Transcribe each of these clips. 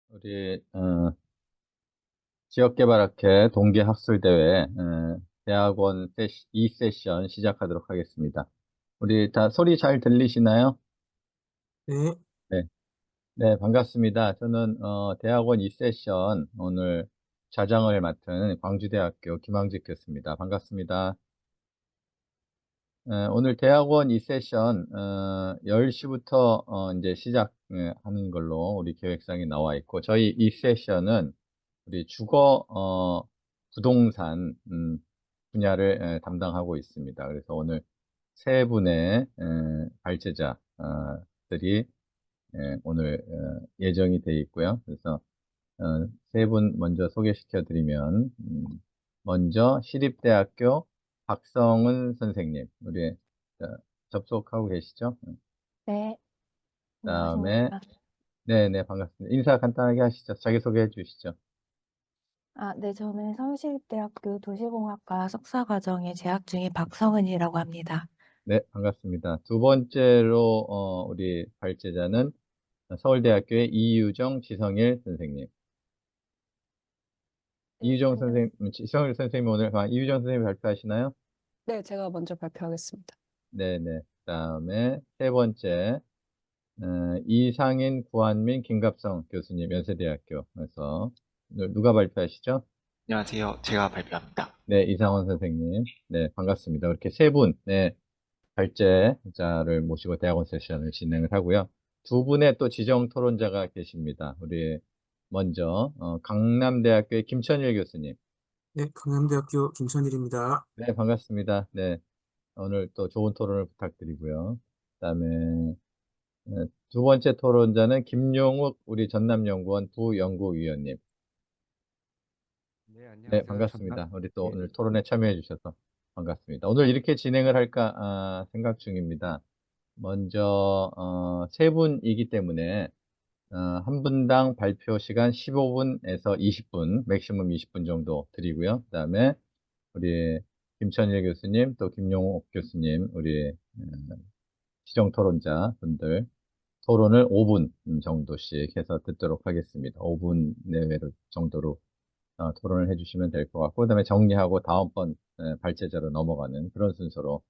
우리 지역개발학회 동계학술대회 대학원 2세션 시작하도록 하겠습니다. 우리 다 소리 잘 들리시나요? 네, 네, 네, 반갑습니다. 저는 대학원 2세션 오늘 좌장을 맡은 광주대학교 김항직 교수입니다. 반갑습니다. 오늘 대학원 2세션 10시부터 이제 시작하는 걸로 우리 계획상에 나와 있고, 저희 2세션은 우리 주거 부동산 분야를 담당하고 있습니다. 그래서 오늘 세 분의 발제자들이 오늘 예정이 되어 있고요. 그래서 세 분 먼저 소개시켜 드리면, 먼저 시립대학교 박성은 선생님, 우리 자, 접속하고 계시죠? 네, 그다음에 안녕하십니까. 네네, 반갑습니다. 인사 간단하게 하시죠. 자기소개해 주시죠. 네, 저는 서울시립대학교 도시공학과 석사과정에 재학 중인 박성은이라고 합니다. 네, 반갑습니다. 두 번째로 우리 발제자는 서울대학교의 이유정 지성일 선생님. 네, 이유정 선생님, 지성일 선생님 오늘 이유정 선생님 발표하시나요? 네, 제가 먼저 발표하겠습니다. 네네. 그다음에 세 번째 이상인, 구한민, 김갑성 교수님, 연세대학교에서 오늘 누가 발표하시죠? 안녕하세요. 제가 발표합니다. 네, 이상원 선생님. 네, 반갑습니다. 이렇게 세 분, 네, 발제자를 모시고 대학원 세션을 진행을 하고요. 두 분의 또 지정 토론자가 계십니다. 우리 먼저 강남대학교의 김천일 교수님. 네, 강남대학교 김천일입니다. 네, 반갑습니다. 네, 오늘 또 좋은 토론을 부탁드리고요. 그다음에 두 번째 토론자는 김용욱 우리 전남연구원 부연구위원님. 네, 네, 안녕하세요. 반갑습니다. 우리 또 예, 오늘 토론에 참여해 주셔서 반갑습니다. 오늘 이렇게 진행을 할까 생각 중입니다. 먼저 세 분이기 때문에 한 분당 발표 시간 15분에서 20분, 맥시멈 20분 정도 드리고요. 그다음에 우리 김천일 교수님, 또 김용옥 교수님, 우리 지정 토론자 분들 토론을 5분 정도씩 해서 듣도록 하겠습니다. 5분 내외로 정도로 토론을 해주시면 될 것 같고, 그다음에 정리하고 다음번 발제자로 넘어가는 그런 순서로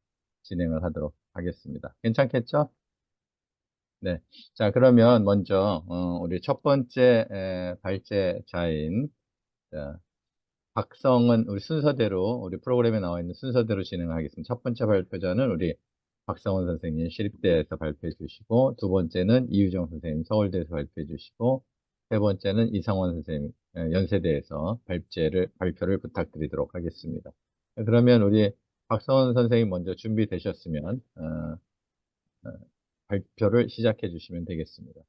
진행을 하도록 하겠습니다. 괜찮겠죠? 네. 자, 그러면 먼저 우리 첫 번째 발제자인 자, 박성은 우리 순서대로 우리 프로그램에 나와 있는 순서대로 진행하겠습니다. 첫 번째 발표자는 우리 박성은 선생님 시립대에서 발표해 주시고, 두 번째는 이유정 선생님 서울대에서 발표해 주시고, 세 번째는 이상원 선생님 연세대에서 발표를 부탁드리도록 하겠습니다. 그러면 우리 박성은 선생님 먼저 준비되셨으면 어, 발표를 시작해 주시면 되겠습니다.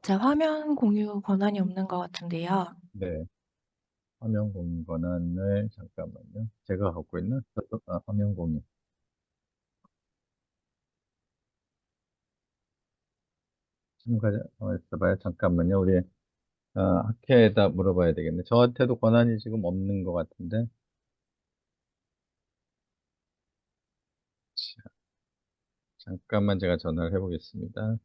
제 화면 공유 권한이 없는 것 같은데요. 네. 화면 공유 권한을 잠깐만요. 제가 갖고 있는 화면 공유. 참가자 있어봐요. 잠깐만요. 우리 학회에다 물어봐야 되겠네. 저한테도 권한이 지금 없는 것 같은데. 자, 잠깐만 제가 전화를 해보겠습니다.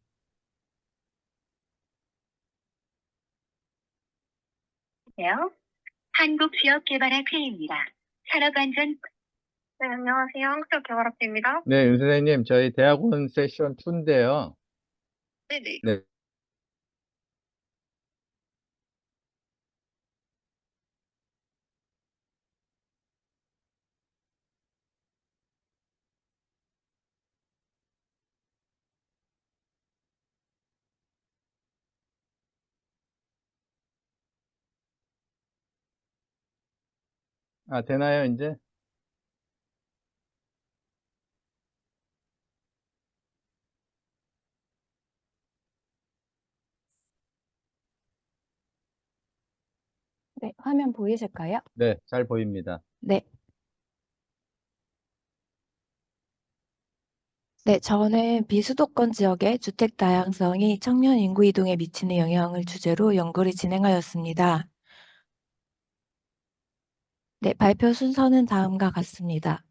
안녕하세요. 한국지역개발학회입니다. 산업안전. 네, 안녕하세요. 한국지역개발학회입니다. 네, 윤 선생님, 저희 대학원 세션 2인데요. 네네. 네. 되나요, 이제? 네, 화면 보이실까요? 네, 잘 보입니다. 네. 네, 저는 비수도권 지역의 주택 다양성이 청년 인구 이동에 미치는 영향을 주제로 연구를 진행하였습니다. 네, 발표 순서는 다음과 같습니다.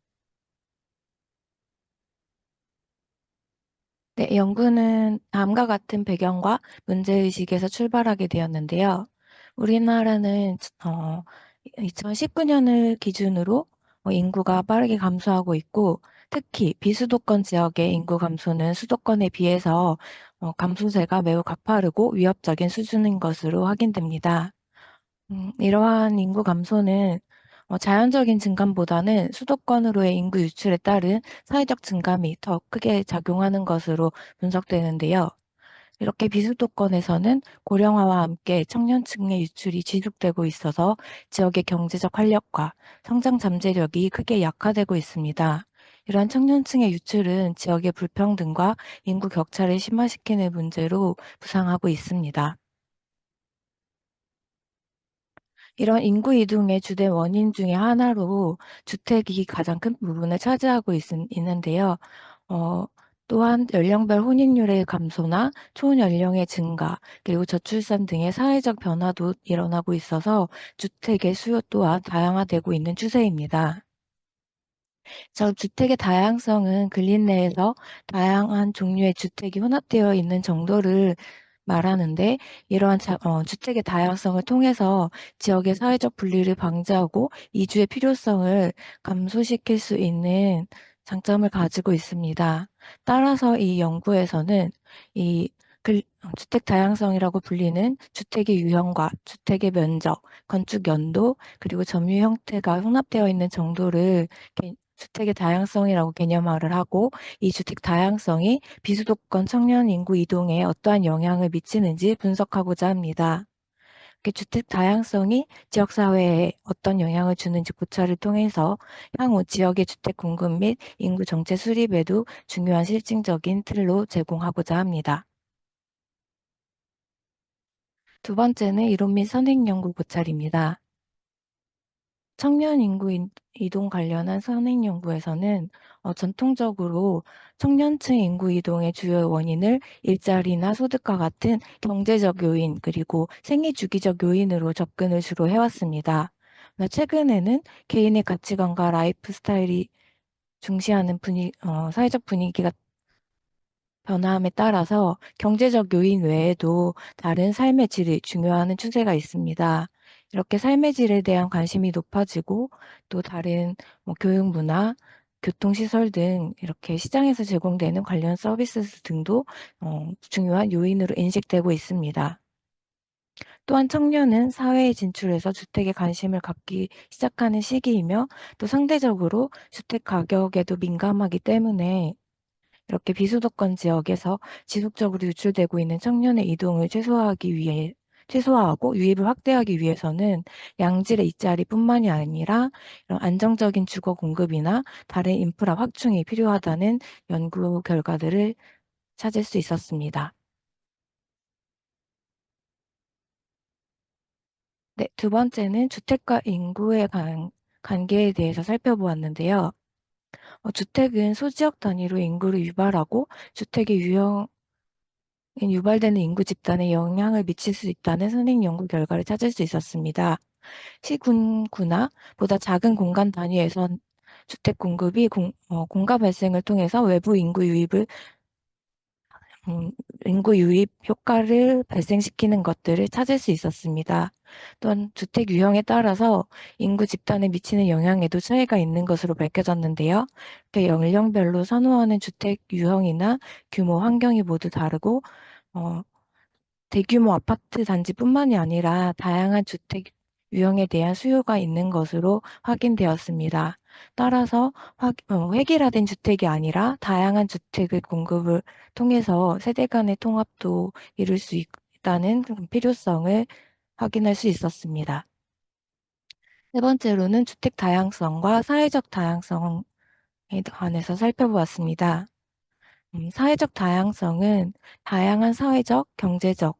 네, 연구는 다음과 같은 배경과 문제의식에서 출발하게 되었는데요. 우리나라는 2019년을 기준으로 인구가 빠르게 감소하고 있고, 특히 비수도권 지역의 인구 감소는 수도권에 비해서 감소세가 매우 가파르고 위협적인 수준인 것으로 확인됩니다. 이러한 인구 감소는 자연적인 증감보다는 수도권으로의 인구 유출에 따른 사회적 증감이 더 크게 작용하는 것으로 분석되는데요. 이렇게 비수도권에서는 고령화와 함께 청년층의 유출이 지속되고 있어서 지역의 경제적 활력과 성장 잠재력이 크게 약화되고 있습니다. 이러한 청년층의 유출은 지역의 불평등과 인구 격차를 심화시키는 문제로 부상하고 있습니다. 이런 인구 이동의 주된 원인 중에 하나로 주택이 가장 큰 부분을 차지하고 있는데요. 어, 또한 연령별 혼인율의 감소나 초연령의 증가, 그리고 저출산 등의 사회적 변화도 일어나고 있어서 주택의 수요 또한 다양화되고 있는 추세입니다. 주택의 다양성은 근린 내에서 다양한 종류의 주택이 혼합되어 있는 정도를 말하는데, 이러한 주택의 다양성을 통해서 지역의 사회적 분리를 방지하고 이주의 필요성을 감소시킬 수 있는 장점을 가지고 있습니다. 따라서 이 연구에서는 이 주택 다양성이라고 불리는 주택의 유형과 주택의 면적, 건축 연도, 그리고 점유 형태가 혼합되어 있는 정도를 주택의 다양성이라고 개념화를 하고, 이 주택 다양성이 비수도권 청년 인구 이동에 어떠한 영향을 미치는지 분석하고자 합니다. 주택 다양성이 지역사회에 어떤 영향을 주는지 고찰을 통해서 향후 지역의 주택 공급 및 인구 정체 수립에도 중요한 실증적인 틀로 제공하고자 합니다. 두 번째는 이론 및 선행 연구 고찰입니다. 청년 인구 이동 관련한 선행 연구에서는 전통적으로 청년층 인구 이동의 주요 원인을 일자리나 소득과 같은 경제적 요인, 그리고 생애 주기적 요인으로 접근을 주로 해왔습니다. 그러나 최근에는 개인의 가치관과 라이프 스타일이 중시하는 사회적 분위기가 변화함에 따라서 경제적 요인 외에도 다른 삶의 질이 중요하는 추세가 있습니다. 이렇게 삶의 질에 대한 관심이 높아지고, 또 다른 교육 문화, 교통시설 등 이렇게 시장에서 제공되는 관련 서비스 등도 중요한 요인으로 인식되고 있습니다. 또한 청년은 사회에 진출해서 주택에 관심을 갖기 시작하는 시기이며, 또 상대적으로 주택 가격에도 민감하기 때문에 이렇게 비수도권 지역에서 지속적으로 유출되고 있는 청년의 이동을 최소화하고 유입을 확대하기 위해서는 양질의 일자리뿐만이 아니라 이런 안정적인 주거 공급이나 다른 인프라 확충이 필요하다는 연구 결과들을 찾을 수 있었습니다. 네, 두 번째는 주택과 인구의 관계에 대해서 살펴보았는데요. 주택은 소지역 단위로 인구를 유발하고 주택의 유발되는 인구 집단에 영향을 미칠 수 있다는 선행 연구 결과를 찾을 수 있었습니다. 시군구나 보다 작은 공간 단위에선 주택 공급이 공가 발생을 통해서 외부 인구 유입 효과를 발생시키는 것들을 찾을 수 있었습니다. 또한 주택 유형에 따라서 인구 집단에 미치는 영향에도 차이가 있는 것으로 밝혀졌는데요. 이렇게 연령별로 선호하는 주택 유형이나 규모, 환경이 모두 다르고, 대규모 아파트 단지뿐만이 아니라 다양한 주택 유형에 대한 수요가 있는 것으로 확인되었습니다. 따라서 획일화된 주택이 아니라 다양한 주택의 공급을 통해서 세대 간의 통합도 이룰 수 있다는 그런 필요성을 확인할 수 있었습니다. 세 번째로는 주택 다양성과 사회적 다양성에 관해서 살펴보았습니다. 사회적 다양성은 다양한 사회적, 경제적,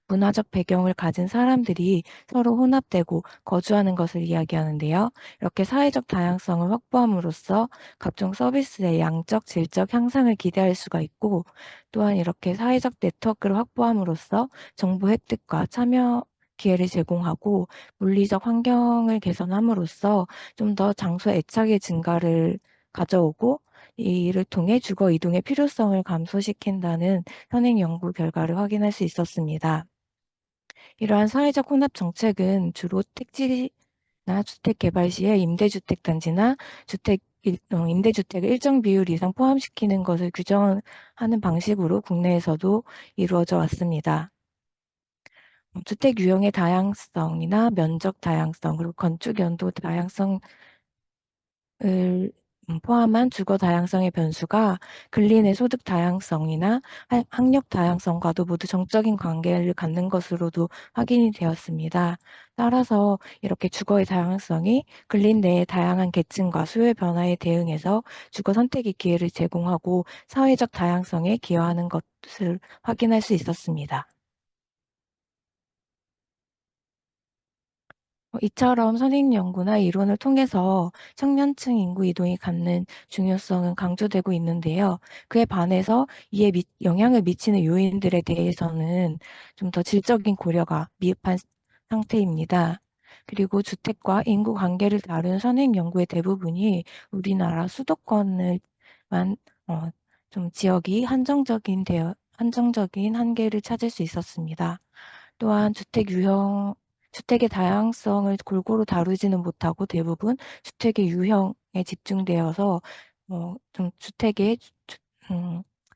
문화적 배경을 가진 사람들이 서로 혼합되고 거주하는 것을 이야기하는데요. 이렇게 사회적 다양성을 확보함으로써 각종 서비스의 양적, 질적 향상을 기대할 수가 있고, 또한 이렇게 사회적 네트워크를 확보함으로써 정보 획득과 참여 기회를 제공하고 물리적 환경을 개선함으로써 좀 더 장소 애착의 증가를 가져오고, 이를 통해 주거 이동의 필요성을 감소시킨다는 현행 연구 결과를 확인할 수 있었습니다. 이러한 사회적 혼합 정책은 주로 택지나 주택 개발 시에 임대주택 단지나 임대주택을 일정 비율 이상 포함시키는 것을 규정하는 방식으로 국내에서도 이루어져 왔습니다. 주택 유형의 다양성이나 면적 다양성, 그리고 건축 연도 다양성을 포함한 주거 다양성의 변수가 근린의 소득 다양성이나 학력 다양성과도 모두 정적인 관계를 갖는 것으로도 확인이 되었습니다. 따라서 이렇게 주거의 다양성이 근린 내의 다양한 계층과 수요의 변화에 대응해서 주거 선택의 기회를 제공하고 사회적 다양성에 기여하는 것을 확인할 수 있었습니다. 이처럼 선행 연구나 이론을 통해서 청년층 인구 이동이 갖는 중요성은 강조되고 있는데요. 그에 반해서 이에 영향을 미치는 요인들에 대해서는 좀 더 질적인 고려가 미흡한 상태입니다. 그리고 주택과 인구 관계를 다룬 선행 연구의 대부분이 우리나라 수도권을만 좀 지역이 한정적인 한계를 찾을 수 있었습니다. 또한 주택의 다양성을 골고루 다루지는 못하고 대부분 주택의 유형에 집중되어서 좀 주택의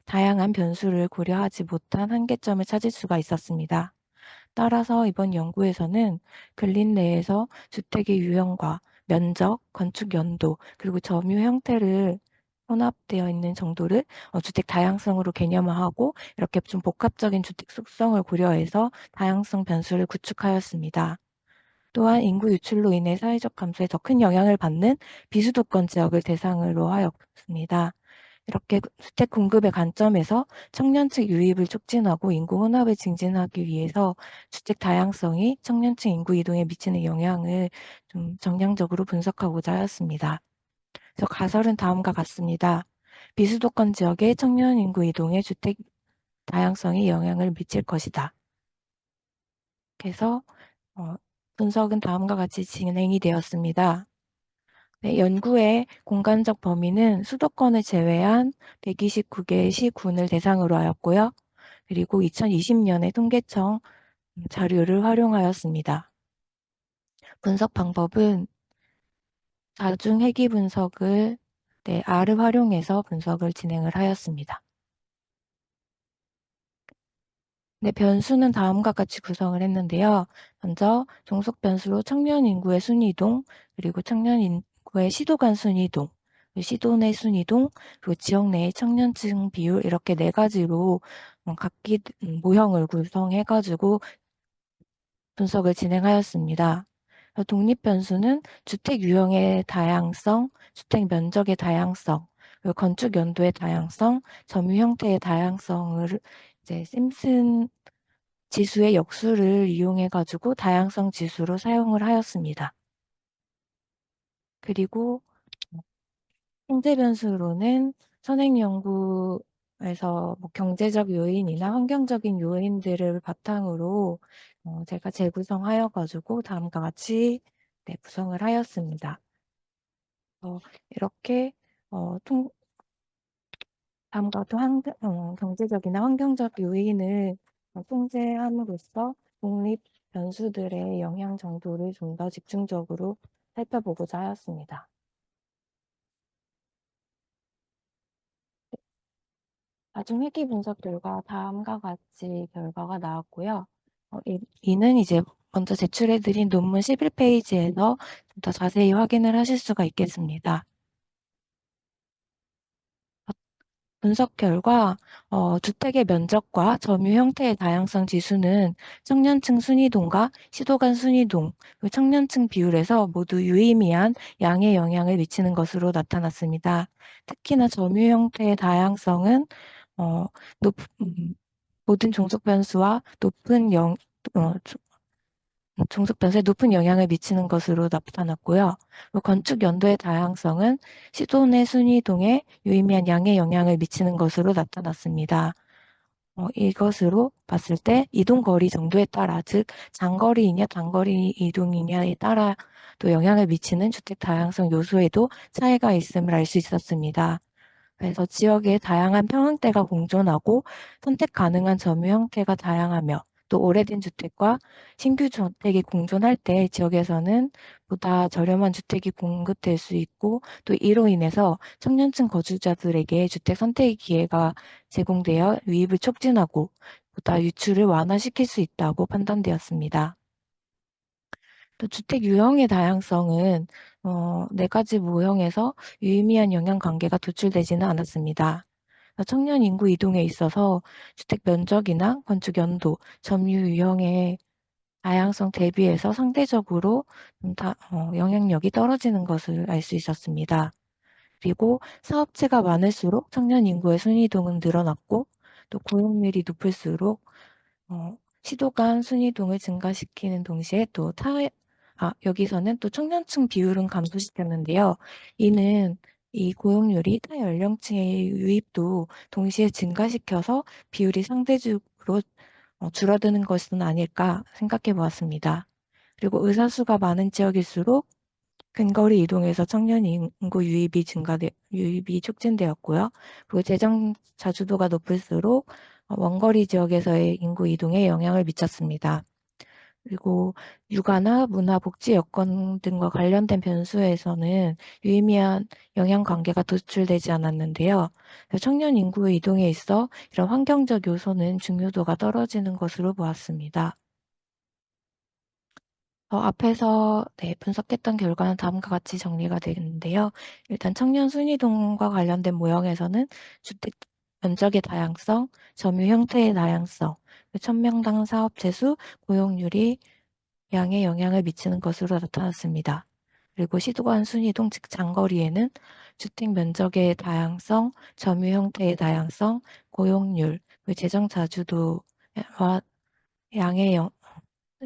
다양한 변수를 고려하지 못한 한계점을 찾을 수가 있었습니다. 따라서 이번 연구에서는 근린 내에서 주택의 유형과 면적, 건축 연도, 그리고 점유 형태를 혼합되어 있는 정도를 주택 다양성으로 개념화하고 이렇게 좀 복합적인 주택 속성을 고려해서 다양성 변수를 구축하였습니다. 또한 인구 유출로 인해 사회적 감소에 더 큰 영향을 받는 비수도권 지역을 대상으로 하였습니다. 이렇게 주택 공급의 관점에서 청년층 유입을 촉진하고 인구 혼합을 증진하기 위해서 주택 다양성이 청년층 인구 이동에 미치는 영향을 좀 정량적으로 분석하고자 하였습니다. 그래서 가설은 다음과 같습니다. 비수도권 지역의 청년 인구 이동에 주택 다양성이 영향을 미칠 것이다. 그래서 분석은 다음과 같이 진행이 되었습니다. 네, 연구의 공간적 범위는 수도권을 제외한 129개의 시군을 대상으로 하였고요. 그리고 2020년에 통계청 자료를 활용하였습니다. 분석 방법은 다중 회귀 분석을 R을 활용해서 분석을 진행을 하였습니다. 네, 변수는 다음과 같이 구성을 했는데요. 먼저 종속 변수로 청년 인구의 순이동, 그리고 청년 인구의 시도 간 순이동, 시도 내 순이동, 그리고 지역 내의 청년층 비율 이렇게 네 가지로 각기 모형을 구성해가지고 분석을 진행하였습니다. 독립 변수는 주택 유형의 다양성, 주택 면적의 다양성, 그리고 건축 연도의 다양성, 점유 형태의 다양성을 이제 심슨 지수의 역수를 이용해 가지고 다양성 지수로 사용을 하였습니다. 그리고 통제 변수로는 선행 연구에서 경제적 요인이나 환경적인 요인들을 바탕으로 제가 재구성하여 가지고 다음과 같이 구성을 하였습니다. 이렇게 다음과 같은 경제적이나 환경적 요인을 통제함으로써 독립 변수들의 영향 정도를 좀 더 집중적으로 살펴보고자 하였습니다. 나중 회귀 분석 결과 다음과 같이 결과가 나왔고요. 이는 이제 먼저 제출해드린 논문 11페이지에서 좀 더 자세히 확인을 하실 수가 있겠습니다. 분석 결과 주택의 면적과 점유 형태의 다양성 지수는 청년층 순이동과 시도 간 순이동, 그리고 청년층 비율에서 모두 유의미한 양의 영향을 미치는 것으로 나타났습니다. 특히나 점유 형태의 다양성은 모든 종속 변수와 종속 변수에 높은 영향을 미치는 것으로 나타났고요. 건축 연도의 다양성은 시도 내 순이동에 유의미한 양의 영향을 미치는 것으로 나타났습니다. 이것으로 봤을 때 이동 거리 정도에 따라, 즉 장거리이냐 단거리 이동이냐에 따라 또 영향을 미치는 주택 다양성 요소에도 차이가 있음을 알 수 있었습니다. 그래서 지역의 다양한 평형대가 공존하고 선택 가능한 점유 형태가 다양하며 또 오래된 주택과 신규 주택이 공존할 때 지역에서는 보다 저렴한 주택이 공급될 수 있고 또 이로 인해서 청년층 거주자들에게 주택 선택의 기회가 제공되어 유입을 촉진하고 보다 유출을 완화시킬 수 있다고 판단되었습니다. 또 주택 유형의 다양성은 4가지 모형에서 유의미한 영향 관계가 도출되지는 않았습니다. 청년 인구 이동에 있어서 주택 면적이나 건축 연도, 점유 유형의 다양성 대비해서 상대적으로 영향력이 떨어지는 것을 알 수 있었습니다. 그리고 사업체가 많을수록 청년 인구의 순이동은 늘어났고 또 고용률이 높을수록 시도 간 순이동을 증가시키는 동시에 또 여기서는 또 청년층 비율은 감소시켰는데요. 이는 이 고용률이 타 연령층의 유입도 동시에 증가시켜서 비율이 상대적으로 줄어드는 것은 아닐까 생각해 보았습니다. 그리고 의사수가 많은 지역일수록 근거리 이동에서 청년 인구 유입이 촉진되었고요. 그리고 재정 자주도가 높을수록 원거리 지역에서의 인구 이동에 영향을 미쳤습니다. 그리고 육아나 문화, 복지 여건 등과 관련된 변수에서는 유의미한 영향 관계가 도출되지 않았는데요. 청년 인구 이동에 있어 이런 환경적 요소는 중요도가 떨어지는 것으로 보았습니다. 앞에서 분석했던 결과는 다음과 같이 정리가 되는데요. 일단 청년 순이동과 관련된 모형에서는 주택 면적의 다양성, 점유 형태의 다양성, 1000명당 사업체 수, 고용률이 양에 영향을 미치는 것으로 나타났습니다. 그리고 시도간 순이동, 즉 장거리에는 주택 면적의 다양성, 점유 형태의 다양성, 고용률, 재정 자주도와 양에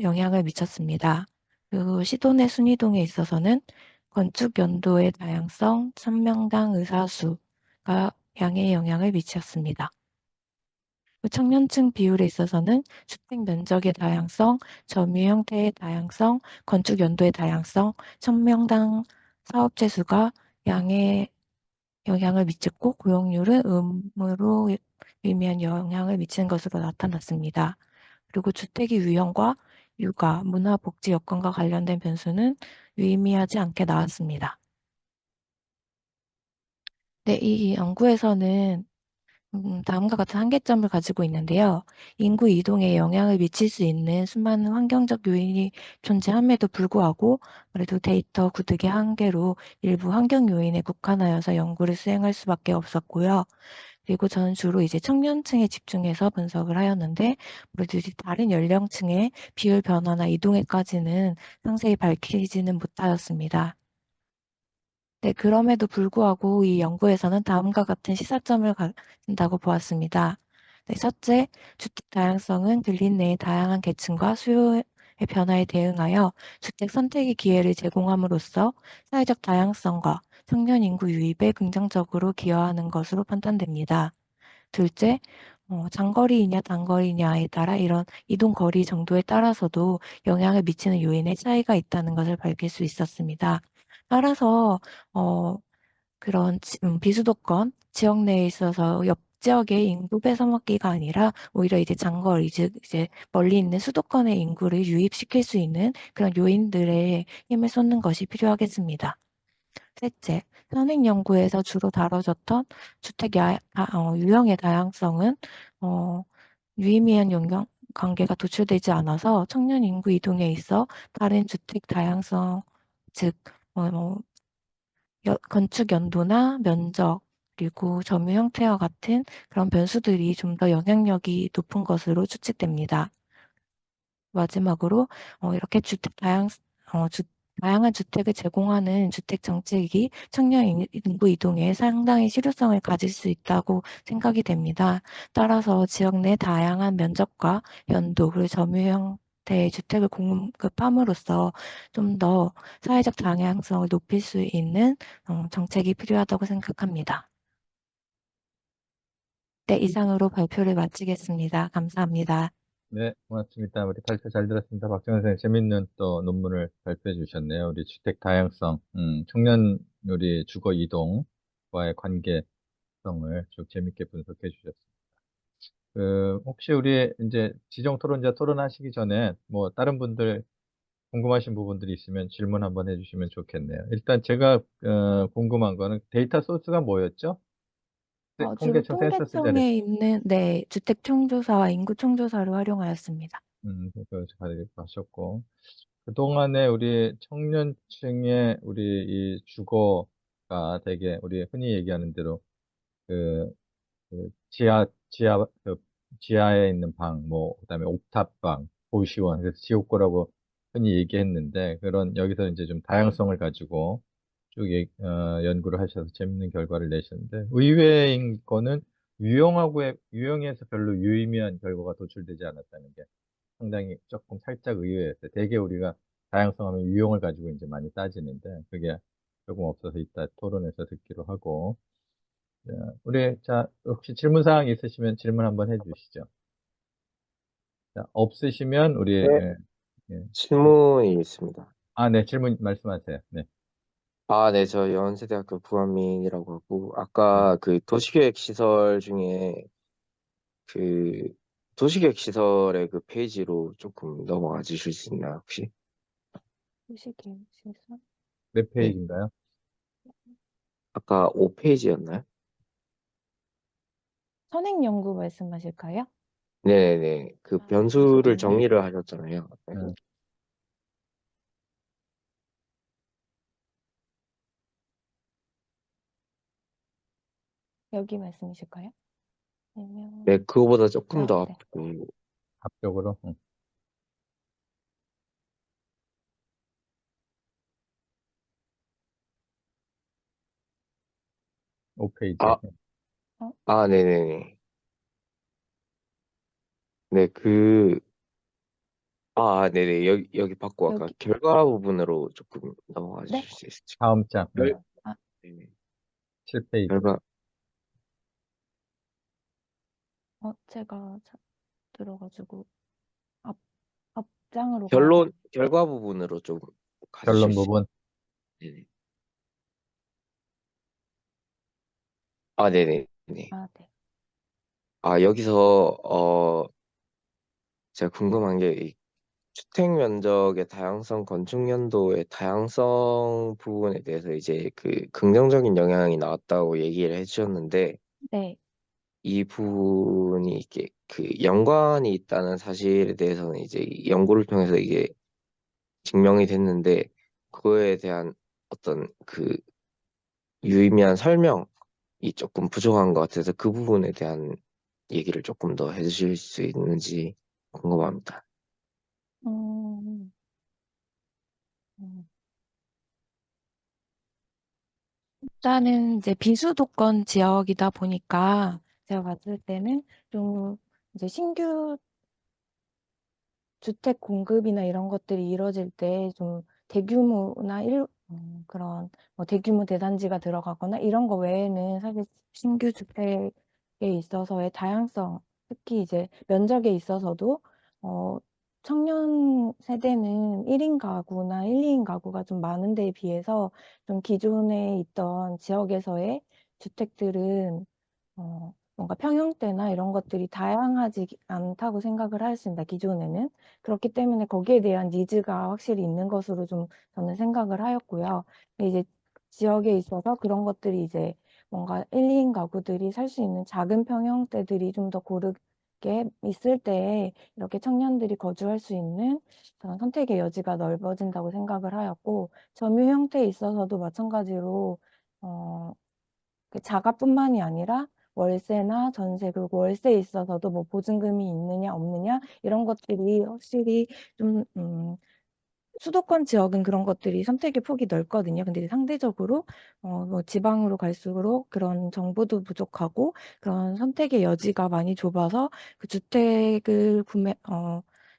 영향을 미쳤습니다. 그리고 시도 내 순이동에 있어서는 건축 연도의 다양성, 1000명당 의사수가 양에 영향을 미쳤습니다. 청년층 비율에 있어서는 주택 면적의 다양성, 점유 형태의 다양성, 건축 연도의 다양성, 1000명당 사업체 수가 양에 영향을 미쳤고 고용률은 음으로 의미한 영향을 미치는 것으로 나타났습니다. 그리고 주택의 유형과 육아, 문화, 복지 여건과 관련된 변수는 유의미하지 않게 나왔습니다. 네, 이 연구에서는 다음과 같은 한계점을 가지고 있는데요. 인구 이동에 영향을 미칠 수 있는 수많은 환경적 요인이 존재함에도 불구하고 그래도 데이터 구득의 한계로 일부 환경 요인에 국한하여서 연구를 수행할 수밖에 없었고요. 그리고 저는 주로 이제 청년층에 집중해서 분석을 하였는데 그래도 이제 다른 연령층의 비율 변화나 이동에까지는 상세히 밝히지는 못하였습니다. 네, 그럼에도 불구하고 이 연구에서는 다음과 같은 시사점을 가진다고 보았습니다. 네, 첫째, 주택 다양성은 들린 내의 다양한 계층과 수요의 변화에 대응하여 주택 선택의 기회를 제공함으로써 사회적 다양성과 청년 인구 유입에 긍정적으로 기여하는 것으로 판단됩니다. 둘째, 장거리이냐 단거리냐에 따라 이런 이동 거리 정도에 따라서도 영향을 미치는 요인의 차이가 있다는 것을 밝힐 수 있었습니다. 따라서 그런 비수도권 지역 내에 있어서 옆 지역의 인구 뺏어먹기가 아니라 오히려 이제 장거리 즉 이제 멀리 있는 수도권의 인구를 유입시킬 수 있는 그런 요인들에 힘을 쏟는 것이 필요하겠습니다. 셋째, 현행 연구에서 주로 다뤄졌던 주택 유형의 다양성은 유의미한 영향 관계가 도출되지 않아서 청년 인구 이동에 있어 다른 주택 다양성, 즉 건축 연도나 면적, 그리고 점유 형태와 같은 그런 변수들이 좀 더 영향력이 높은 것으로 추측됩니다. 마지막으로 이렇게 다양한 주택을 제공하는 주택 정책이 청년 인구 이동에 상당히 실효성을 가질 수 있다고 생각이 됩니다. 따라서 지역 내 다양한 면적과 연도, 그리고 점유 형태의 주택을 공급함으로써 좀 더 사회적 다양성을 높일 수 있는 정책이 필요하다고 생각합니다. 네, 이상으로 발표를 마치겠습니다. 감사합니다. 네, 고맙습니다. 우리 발표 잘 들었습니다. 박정현 선생님 재밌는 또 논문을 발표해 주셨네요. 우리 주택 다양성, 청년들이 주거 이동과의 관계 다양성을 쭉 재밌게 분석해 주셨습니다. 혹시 우리 이제 지정 토론자 토론하시기 전에 뭐 다른 분들 궁금하신 부분들이 있으면 질문 한번 해주시면 좋겠네요. 일단 제가 궁금한 거는 데이터 소스가 뭐였죠? 주로 통계청 센서스 자료. 통계청에 있는 네, 주택 총조사와 인구 총조사를 활용하였습니다. 그거 잘 하셨고 그동안에 우리 청년층의 우리 이 주거가 되게 우리 흔히 얘기하는 대로 그 지하에 있는 방, 뭐, 그다음에 옥탑방, 고시원, 그래서 지옥고라고 흔히 얘기했는데, 여기서 이제 좀 다양성을 가지고 쭉 연구를 하셔서 재밌는 결과를 내셨는데, 의외인 거는 유형에서 별로 유의미한 결과가 도출되지 않았다는 게 상당히 조금 살짝 의외였어요. 대개 우리가 다양성하면 유형을 가지고 이제 많이 따지는데, 그게 조금 없어서 이따 토론에서 듣기로 하고, 자, 혹시 질문 사항 있으시면 질문 한번 해주시죠. 자, 없으시면 네, 예. 질문이 있습니다. 네, 질문 말씀하세요. 네. 네, 저 연세대학교 부한민이라고 하고, 아까 그 도시계획 시설 중에 그 도시계획 시설의 그 페이지로 조금 넘어가 주실 수 있나요, 혹시? 도시계획시설? 몇 네, 페이지인가요? 아까 5페이지였나요? 선행연구 말씀하실까요? 네네네. 그 변수를 잠시만요. 정리를 하셨잖아요. 네. 네. 여기 말씀이실까요? 아니면 네, 그거보다 조금 더 네. 앞으로. 앞쪽으로. 5페이지. 네네네. 네, 네네. 여기 받고 아까 여기 결과 부분으로 조금 넘어가 네? 주실 수 있을까요? 다음 장. 네네. 7페이지. 결과, 제가 들어가지고 앞장으로 결과 부분으로 좀 가주실 결론 수 부분. 네네. 네네. 네. 네. 여기서, 제가 궁금한 게, 이 주택 면적의 다양성, 건축 연도의 다양성 부분에 대해서 이제 그 긍정적인 영향이 나왔다고 얘기를 해주셨는데, 네. 이 부분이 이게 그 연관이 있다는 사실에 대해서는 이제 이 연구를 통해서 이게 증명이 됐는데, 그거에 대한 어떤 그 유의미한 설명이 조금 부족한 것 같아서 그 부분에 대한 얘기를 조금 더 해주실 수 있는지 궁금합니다. 음, 음. 일단은 이제 비수도권 지역이다 보니까 제가 봤을 때는 좀 이제 신규 주택 공급이나 이런 것들이 이루어질 때 좀 대규모나 그런 뭐 대규모 대단지가 들어가거나 이런 거 외에는 사실 신규 주택에 있어서의 다양성, 특히 이제 면적에 있어서도 청년 세대는 1인 가구나 1, 2인 가구가 좀 많은 데에 비해서 좀 기존에 있던 지역에서의 주택들은 뭔가 평형대나 이런 것들이 다양하지 않다고 생각을 하였습니다, 기존에는. 그렇기 때문에 거기에 대한 니즈가 확실히 있는 것으로 좀 저는 생각을 하였고요. 근데 이제 지역에 있어서 그런 것들이 이제 뭔가 1, 2인 가구들이 살 수 있는 작은 평형대들이 좀 더 고르게 있을 때 이렇게 청년들이 거주할 수 있는 그런 선택의 여지가 넓어진다고 생각을 하였고, 점유 형태에 있어서도 마찬가지로 그 자가뿐만이 아니라 월세나 전세, 그리고 월세에 있어서도 뭐 보증금이 있느냐 없느냐 이런 것들이 확실히 좀 수도권 지역은 그런 것들이 선택의 폭이 넓거든요. 근데 이제 상대적으로 뭐 지방으로 갈수록 그런 정보도 부족하고 그런 선택의 여지가 많이 좁아서 그 주택을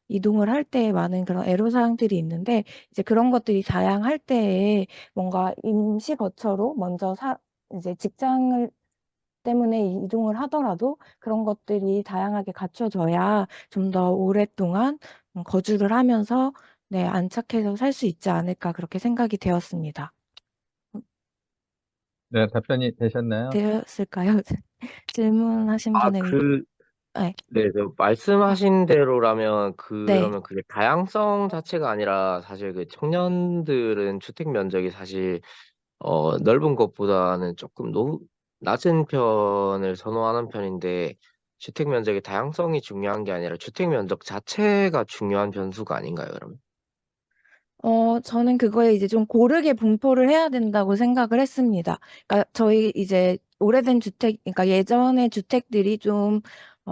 이동을 할 때 많은 그런 애로사항들이 있는데, 이제 그런 것들이 다양할 때에 뭔가 임시 거처로 먼저 이제 직장을 때문에 이동을 하더라도 그런 것들이 다양하게 갖춰져야 좀 더 오랫동안 거주를 하면서 네, 안착해서 살 수 있지 않을까 그렇게 생각이 되었습니다. 네, 답변이 되셨나요? 되었을까요? 질문하신 분의 네. 네, 말씀하신 대로라면 네. 그러면 그게 다양성 자체가 아니라 사실 그 청년들은 주택 면적이 사실 넓은 것보다는 조금 낮은 편을 선호하는 편인데 주택 면적의 다양성이 중요한 게 아니라 주택 면적 자체가 중요한 변수가 아닌가요, 그러면? 저는 그거에 이제 좀 고르게 분포를 해야 된다고 생각을 했습니다. 그러니까 저희 이제 오래된 그러니까 예전의 주택들이 좀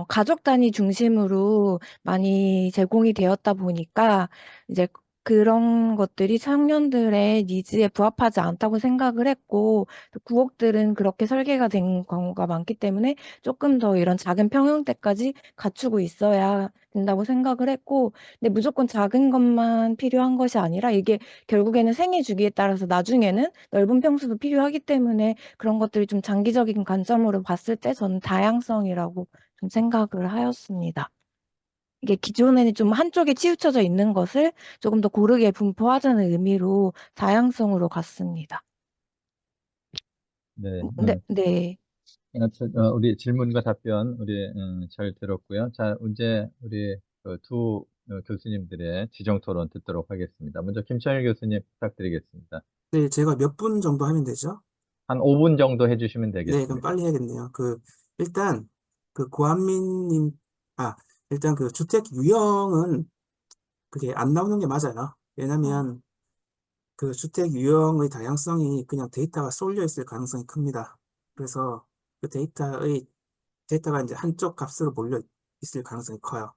가족 단위 중심으로 많이 제공이 되었다 보니까 이제 그런 것들이 청년들의 니즈에 부합하지 않다고 생각을 했고, 또 구옥들은 그렇게 설계가 된 경우가 많기 때문에 조금 더 이런 작은 평형대까지 갖추고 있어야 된다고 생각을 했고, 근데 무조건 작은 것만 필요한 것이 아니라 이게 결국에는 생애 주기에 따라서 나중에는 넓은 평수도 필요하기 때문에 그런 것들이 좀 장기적인 관점으로 봤을 때 저는 다양성이라고 좀 생각을 하였습니다. 이게 기존에는 좀 한쪽에 치우쳐져 있는 것을 조금 더 고르게 분포하자는 의미로 다양성으로 갔습니다. 네, 네. 우리 질문과 답변 우리 잘 들었고요. 자, 이제 우리 두 교수님들의 지정 토론 듣도록 하겠습니다. 먼저 김철일 교수님 부탁드리겠습니다. 네, 제가 몇 분 정도 하면 되죠? 한 5분 정도 해주시면 네, 그럼 되겠습니다. 빨리 해야겠네요. 일단, 고한민님, 일단 주택 유형은 그게 안 나오는 게 맞아요. 왜냐면 주택 유형의 다양성이 그냥 데이터가 쏠려 있을 가능성이 큽니다. 그래서 그 데이터가 이제 한쪽 값으로 몰려 있을 가능성이 커요.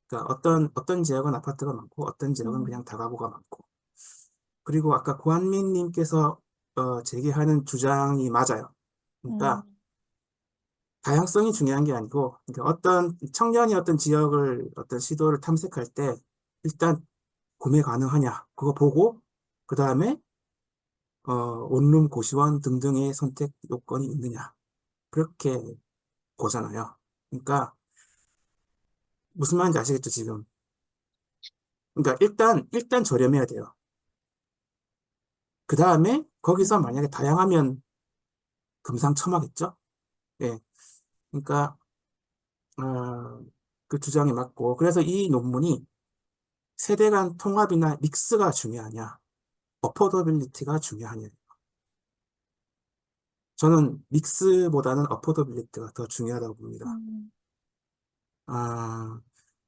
그러니까 어떤 지역은 아파트가 많고 어떤 지역은 그냥 다가구가 많고. 그리고 아까 고한민님께서 제기하는 주장이 맞아요. 그러니까 다양성이 중요한 게 아니고, 그러니까 어떤 청년이 어떤 지역을 어떤 시도를 탐색할 때 일단 구매 가능하냐 그거 보고 그 다음에 원룸, 고시원 등등의 선택 요건이 있느냐 그렇게 보잖아요. 그러니까 무슨 말인지 아시겠죠 지금? 그러니까 일단 저렴해야 돼요. 그 다음에 거기서 만약에 다양하면 금상첨화겠죠? 예. 그러니까 그 주장이 맞고, 그래서 이 논문이 세대 간 통합이나 믹스가 중요하냐, 어포더빌리티가 중요하냐. 저는 믹스보다는 어포더빌리티가 더 중요하다고 봅니다.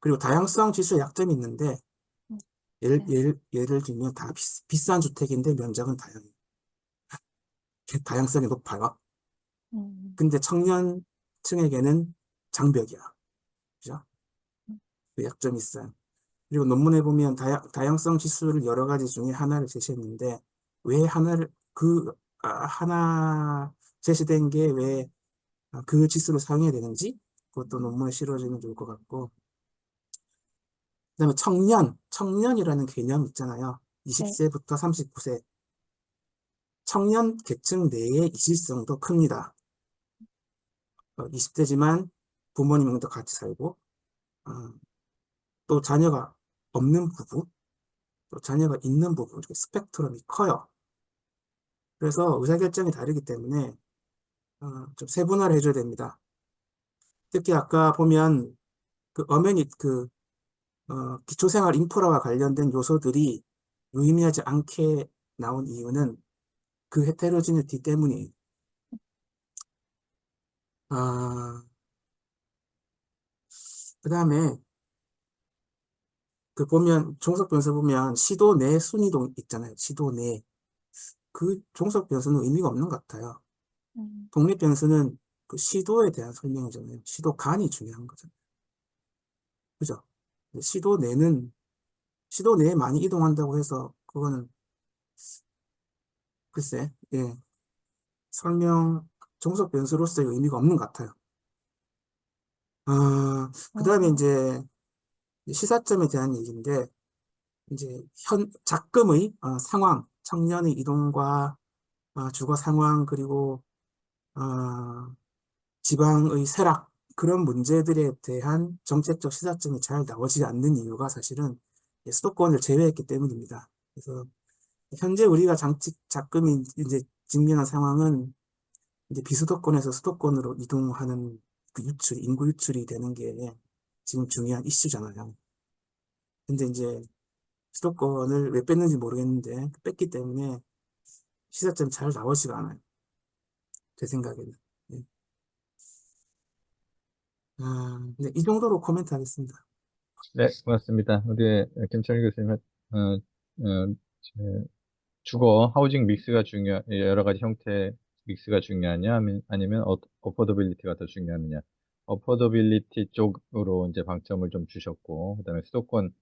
그리고 다양성 지수의 약점이 있는데, 예를 들면 다 비싼 주택인데 면적은 다양해요. 다양성이 높아요. 근데 청년층에게는 장벽이야. 그죠? 그 약점이 있어요. 그리고 논문에 보면 다양성 지수를 여러 가지 중에 하나를 제시했는데, 왜 하나 제시된 게 왜 그 지수를 사용해야 되는지, 그것도 논문에 실어주면 좋을 것 같고, 그 다음에 청년이라는 개념 있잖아요. 20세부터 39세. 청년 계층 내의 이질성도 큽니다. 20대지만 부모님과 같이 살고, 어, 또 자녀가 없는 부부, 또 자녀가 있는 부부, 이렇게 스펙트럼이 커요. 그래서 의사결정이 다르기 때문에 좀 세분화를 해줘야 됩니다. 특히 아까 보면 기초생활 인프라와 관련된 요소들이 유의미하지 않게 나온 이유는 그 헤테로지니티 때문이에요. 그 다음에 종속 변수 보면 시도 내 순이동 있잖아요. 시도 내. 그 종속 변수는 의미가 없는 것 같아요. 독립 변수는 그 시도에 대한 설명이잖아요. 시도 간이 중요한 거잖아요. 그죠? 시도 내에 많이 이동한다고 해서 그거는 글쎄, 예, 종속 변수로서의 의미가 없는 것 같아요. 그 다음에 이제 시사점에 대한 얘기인데, 이제 작금의 상황, 청년의 이동과 주거 상황, 그리고 지방의 쇠락, 그런 문제들에 대한 정책적 시사점이 잘 나오지 않는 이유가 사실은 수도권을 제외했기 때문입니다. 그래서 현재 우리가 작금이 이제 직면한 상황은 이제 비수도권에서 수도권으로 이동하는 그 인구 유출이 되는 게 지금 중요한 이슈잖아요. 근데 이제 수도권을 왜 뺐는지 모르겠는데 뺐기 때문에 시사점이 잘 나오지가 않아요. 제 생각에는. 네. 네, 이 정도로 코멘트 하겠습니다. 네, 고맙습니다. 우리 김철희 교수님, 주거, 하우징 믹스가 여러 가지 형태 믹스가 중요하냐, 아니면 어포더빌리티가 더 중요하느냐. 어포더빌리티 쪽으로 이제 방점을 좀 주셨고, 그다음에 수도권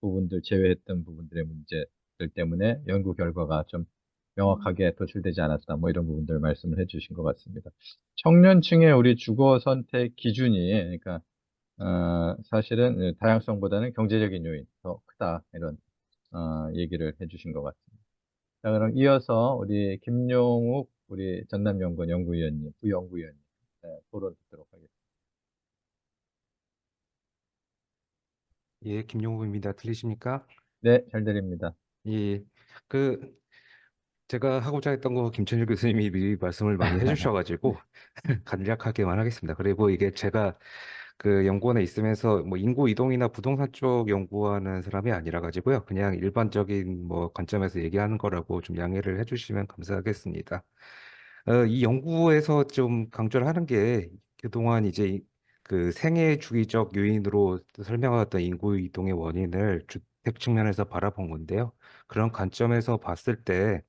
부분들 제외했던 부분들의 문제들 때문에 연구 결과가 좀 명확하게 도출되지 않았다. 뭐 이런 부분들 말씀을 해주신 것 같습니다. 청년층의 우리 주거 선택 기준이, 그러니까 사실은 다양성보다는 경제적인 요인 더 크다. 이런 얘기를 해주신 것 같습니다. 자, 그럼 이어서 우리 김용욱 우리 전남연구원 연구위원님, 부연구위원님 토론 듣도록 하겠습니다. 예, 김용욱입니다. 들리십니까? 네, 잘 들립니다. 예, 그 제가 하고자 했던 거 김천일 교수님이 미리 말씀을 많이 해주셔가지고 간략하게만 하겠습니다. 그리고 이게 제가 그 연구원에 있으면서 뭐 인구 이동이나 부동산 쪽 연구하는 사람이 아니라 가지고요. 그냥 일반적인 뭐 관점에서 얘기하는 거라고 좀 양해를 해주시면 감사하겠습니다. 이 연구에서 좀 강조를 하는 게 그동안 이제 그 생애 주기적 요인으로 설명하던 인구 이동의 원인을 주택 측면에서 바라본 건데요. 그런 관점에서 봤을 때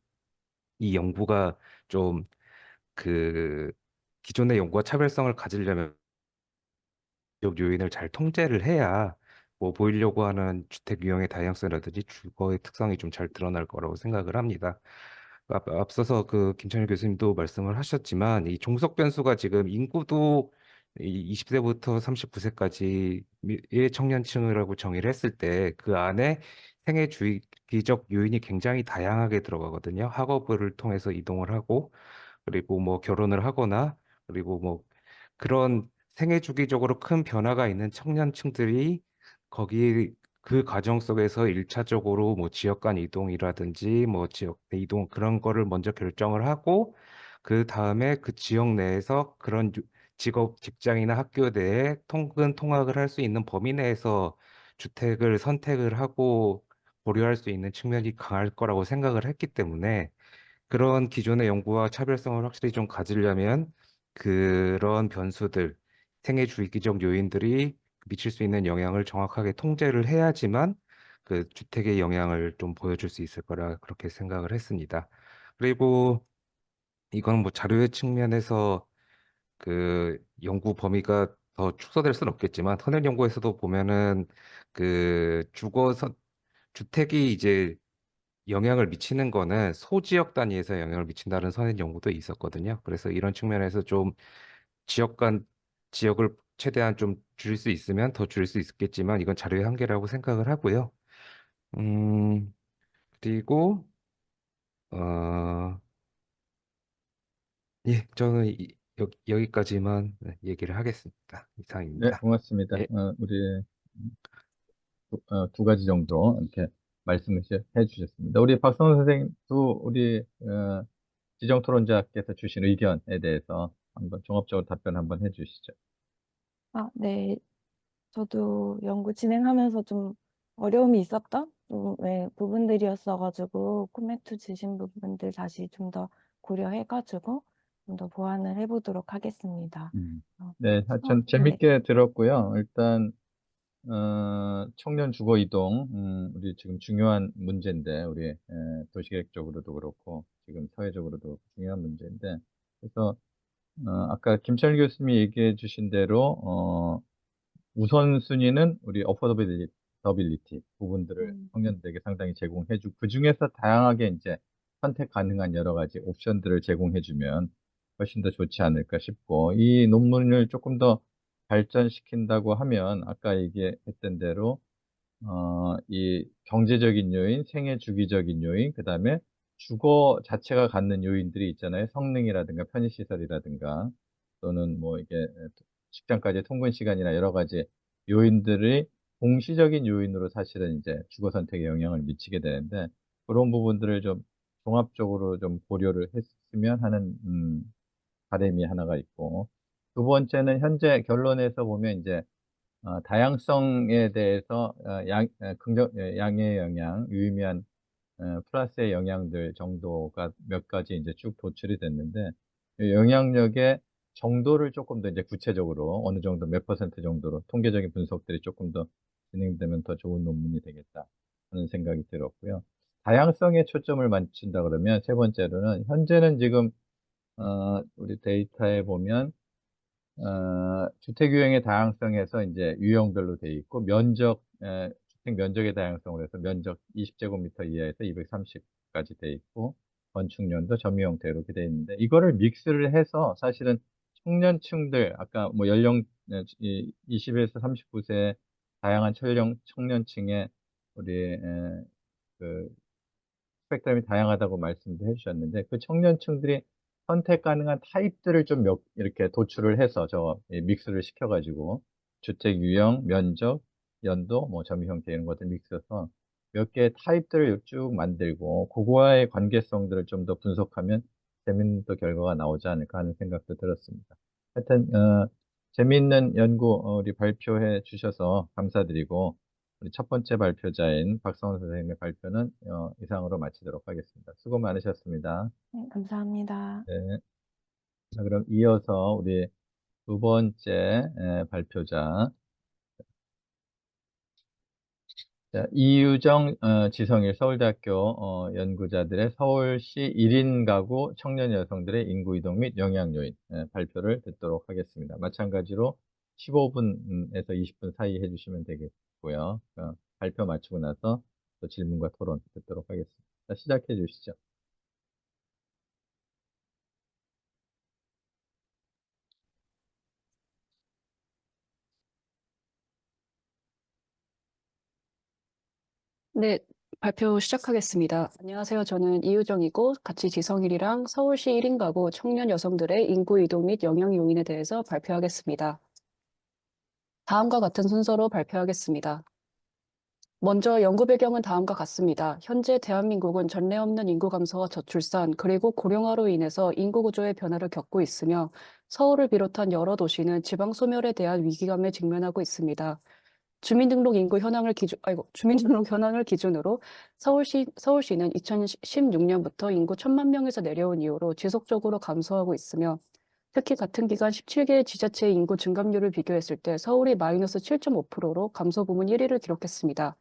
이 연구가 좀 그 기존의 연구와 차별성을 가지려면 지역 요인을 잘 통제를 해야 뭐 보이려고 하는 주택 유형의 다양성이라든지 주거의 특성이 좀 잘 드러날 거라고 생각을 합니다. 앞서서 그 김찬일 교수님도 말씀을 하셨지만 이 종속 변수가 지금 인구도 20세부터 39세까지의 청년층이라고 정의를 했을 때 그 안에 생애 주기적 요인이 굉장히 다양하게 들어가거든요. 학업을 통해서 이동을 하고 그리고 뭐 결혼을 하거나 그리고 뭐 그런 생애 주기적으로 큰 변화가 있는 청년층들이 거기 그 과정 속에서 일차적으로 뭐 지역 간 이동이라든지 뭐 지역 내 이동 그런 거를 먼저 결정을 하고 그 다음에 그 지역 내에서 그런 직업, 직장이나 학교 내에 통학을 할 수 있는 범위 내에서 주택을 선택을 하고 고려할 수 있는 측면이 강할 거라고 생각을 했기 때문에 그런 기존의 연구와 차별성을 확실히 좀 가지려면 그런 변수들, 생애 주기적 요인들이 미칠 수 있는 영향을 정확하게 통제를 해야지만 그 주택의 영향을 좀 보여줄 수 있을 거라 그렇게 생각을 했습니다. 그리고 이건 뭐 자료의 측면에서 그 연구 범위가 더 축소될 수는 없겠지만 선행 연구에서도 보면은 그 주택이 이제 영향을 미치는 거는 소지역 단위에서 영향을 미친다는 선행 연구도 있었거든요. 그래서 이런 측면에서 좀 지역 간 지역을 최대한 좀 줄일 수 있으면 더 줄일 수 있겠지만 이건 자료의 한계라고 생각을 하고요. 음, 그리고 어, 예, 저는 여기까지만 얘기를 하겠습니다. 네, 이상입니다. 고맙습니다. 예. 우리 두 가지 정도 이렇게 말씀을 해주셨습니다. 우리 박성호 선생님도 우리 지정 토론자께서 주신 의견에 대해서 한번 종합적으로 답변 한번 해주시죠. 네. 저도 연구 진행하면서 좀 어려움이 있었던 부분들이었어가지고 코멘트 주신 부분들 다시 좀 더 고려해가지고 좀 더 보완을 해보도록 하겠습니다. 네, 하여튼 재밌게 들었고요. 일단 청년 주거 이동, 우리 지금 중요한 문제인데, 우리 도시계획적으로도 그렇고, 지금 사회적으로도 중요한 문제인데, 그래서 아까 김철 교수님이 얘기해 주신 대로 우선순위는 우리 어포더빌리티 부분들을 청년들에게 상당히 제공해주고, 그 중에서 다양하게 이제 선택 가능한 여러 가지 옵션들을 제공해주면 훨씬 더 좋지 않을까 싶고, 이 논문을 조금 더 발전시킨다고 하면, 아까 얘기했던 대로, 이 경제적인 요인, 생애 주기적인 요인, 그 다음에 주거 자체가 갖는 요인들이 있잖아요. 성능이라든가 편의시설이라든가, 또는 뭐 이게 직장까지 통근 시간이나 여러 가지 요인들이 공시적인 요인으로 사실은 이제 주거 선택에 영향을 미치게 되는데, 그런 부분들을 좀 종합적으로 좀 고려를 했으면 됐으면 하는 바람이 하나가 있고, 두 번째는 현재 결론에서 보면 이제 다양성에 대해서 양의 영향, 유의미한 플러스의 영향들 정도가 몇 가지 이제 쭉 도출이 됐는데, 이 영향력의 정도를 조금 더 이제 구체적으로 어느 정도 몇 퍼센트 정도로 통계적인 분석들이 조금 더 진행되면 더 좋은 논문이 되겠다 하는 생각이 들었고요. 다양성에 초점을 맞춘다 그러면 세 번째로는 현재는 지금 우리 데이터에 보면 주택 유형의 다양성에서 이제 유형별로 돼 있고 주택 면적의 다양성으로 해서 면적 20제곱미터 이하에서 230까지 돼 있고 건축 연도 점유 형태 이렇게 돼 있는데, 이거를 믹스를 해서 사실은 청년층들 아까 뭐 연령 20에서 39세 다양한 청년층의 우리 그 스펙트럼이 다양하다고 말씀도 해주셨는데, 그 청년층들이 선택 가능한 타입들을 좀 이렇게 도출을 해서 믹스를 시켜가지고 주택 유형, 면적, 연도, 뭐 점유 형태 이런 것들 믹스해서 몇 개의 타입들을 쭉 만들고 그거와의 관계성들을 좀 더 분석하면 재밌는 또 결과가 나오지 않을까 하는 생각도 들었습니다. 하여튼 재미있는 연구 우리 발표해 주셔서 감사드리고, 우리 첫 번째 발표자인 박성원 선생님의 발표는 이상으로 마치도록 하겠습니다. 수고 많으셨습니다. 네, 감사합니다. 네. 자, 그럼 이어서 우리 두 번째 발표자, 자, 이유정, 지성일 서울대학교 연구자들의 서울시 1인 가구 청년 여성들의 인구 이동 및 영향 요인 발표를 듣도록 하겠습니다. 마찬가지로 15분에서 20분 사이 해주시면 되겠고요. 발표 마치고 나서 또 질문과 토론 듣도록 하겠습니다. 자, 시작해 주시죠. 네, 발표 시작하겠습니다. 안녕하세요. 저는 이유정이고 같이 지성일이랑 서울시 1인 가구 청년 여성들의 인구 이동 및 영향 요인에 대해서 발표하겠습니다. 다음과 같은 순서로 발표하겠습니다. 먼저 연구 배경은 다음과 같습니다. 현재 대한민국은 전례 없는 인구 감소와 저출산, 그리고 고령화로 인해서 인구 구조의 변화를 겪고 있으며 서울을 비롯한 여러 도시는 지방 소멸에 대한 위기감에 직면하고 있습니다. 주민등록 현황을 기준으로 서울시는 2016년부터 인구 1,000만 명에서 내려온 이후로 지속적으로 감소하고 있으며, 특히 같은 기간 17개의 지자체의 인구 증감률을 비교했을 때 서울이 마이너스 7.5%로 감소 부문 1위를 기록했습니다.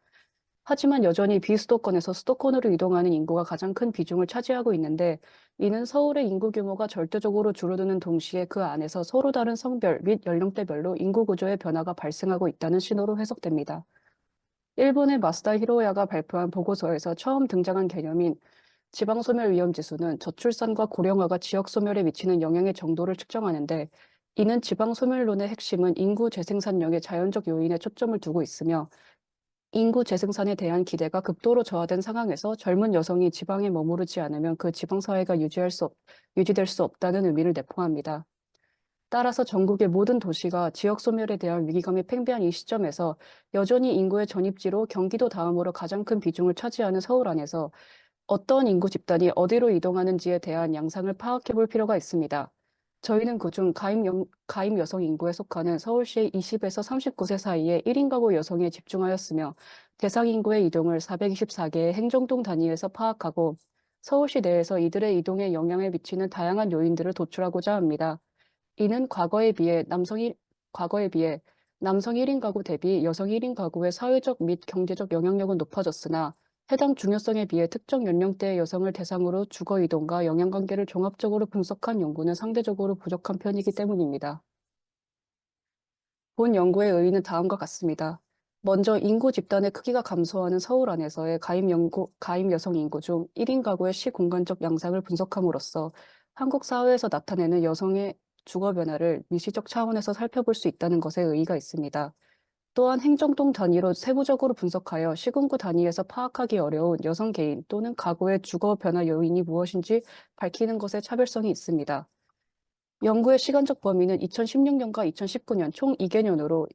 하지만 여전히 비수도권에서 수도권으로 이동하는 인구가 가장 큰 비중을 차지하고 있는데, 이는 서울의 인구 규모가 절대적으로 줄어드는 동시에 그 안에서 서로 다른 성별 및 연령대별로 인구 구조의 변화가 발생하고 있다는 신호로 해석됩니다. 일본의 마스다 히로야가 발표한 보고서에서 처음 등장한 개념인 지방소멸 위험지수는 저출산과 고령화가 지역 소멸에 미치는 영향의 정도를 측정하는데, 이는 지방소멸론의 핵심은 인구 재생산력의 자연적 요인에 초점을 두고 있으며, 인구 재생산에 대한 기대가 극도로 저하된 상황에서 젊은 여성이 지방에 머무르지 않으면 그 지방사회가 유지될 수 없다는 의미를 내포합니다. 따라서 전국의 모든 도시가 지역 소멸에 대한 위기감이 팽배한 이 시점에서 여전히 인구의 전입지로 경기도 다음으로 가장 큰 비중을 차지하는 서울 안에서 어떤 인구 집단이 어디로 이동하는지에 대한 양상을 파악해 볼 필요가 있습니다. 저희는 그중 가임 여성 인구에 속하는 서울시의 20에서 39세 사이의 1인 가구 여성에 집중하였으며, 대상 인구의 이동을 424개의 행정동 단위에서 파악하고 서울시 내에서 이들의 이동에 영향을 미치는 다양한 요인들을 도출하고자 합니다. 이는 과거에 비해 남성 1인 가구 대비 여성 1인 가구의 사회적 및 경제적 영향력은 높아졌으나, 해당 중요성에 비해 특정 연령대의 여성을 대상으로 주거 이동과 영향관계를 종합적으로 분석한 연구는 상대적으로 부족한 편이기 때문입니다. 본 연구의 의의는 다음과 같습니다. 먼저 인구 집단의 크기가 감소하는 서울 안에서의 가임 여성 인구 중 1인 가구의 시공간적 양상을 분석함으로써 한국 사회에서 나타내는 여성의 주거 변화를 미시적 차원에서 살펴볼 수 있다는 것에 의의가 있습니다. 또한 행정동 단위로 세부적으로 분석하여 시군구 단위에서 파악하기 어려운 여성 개인 또는 가구의 주거 변화 요인이 무엇인지 밝히는 것에 차별성이 있습니다. 연구의 시간적 범위는 2016년과 2019년 총 2개년으로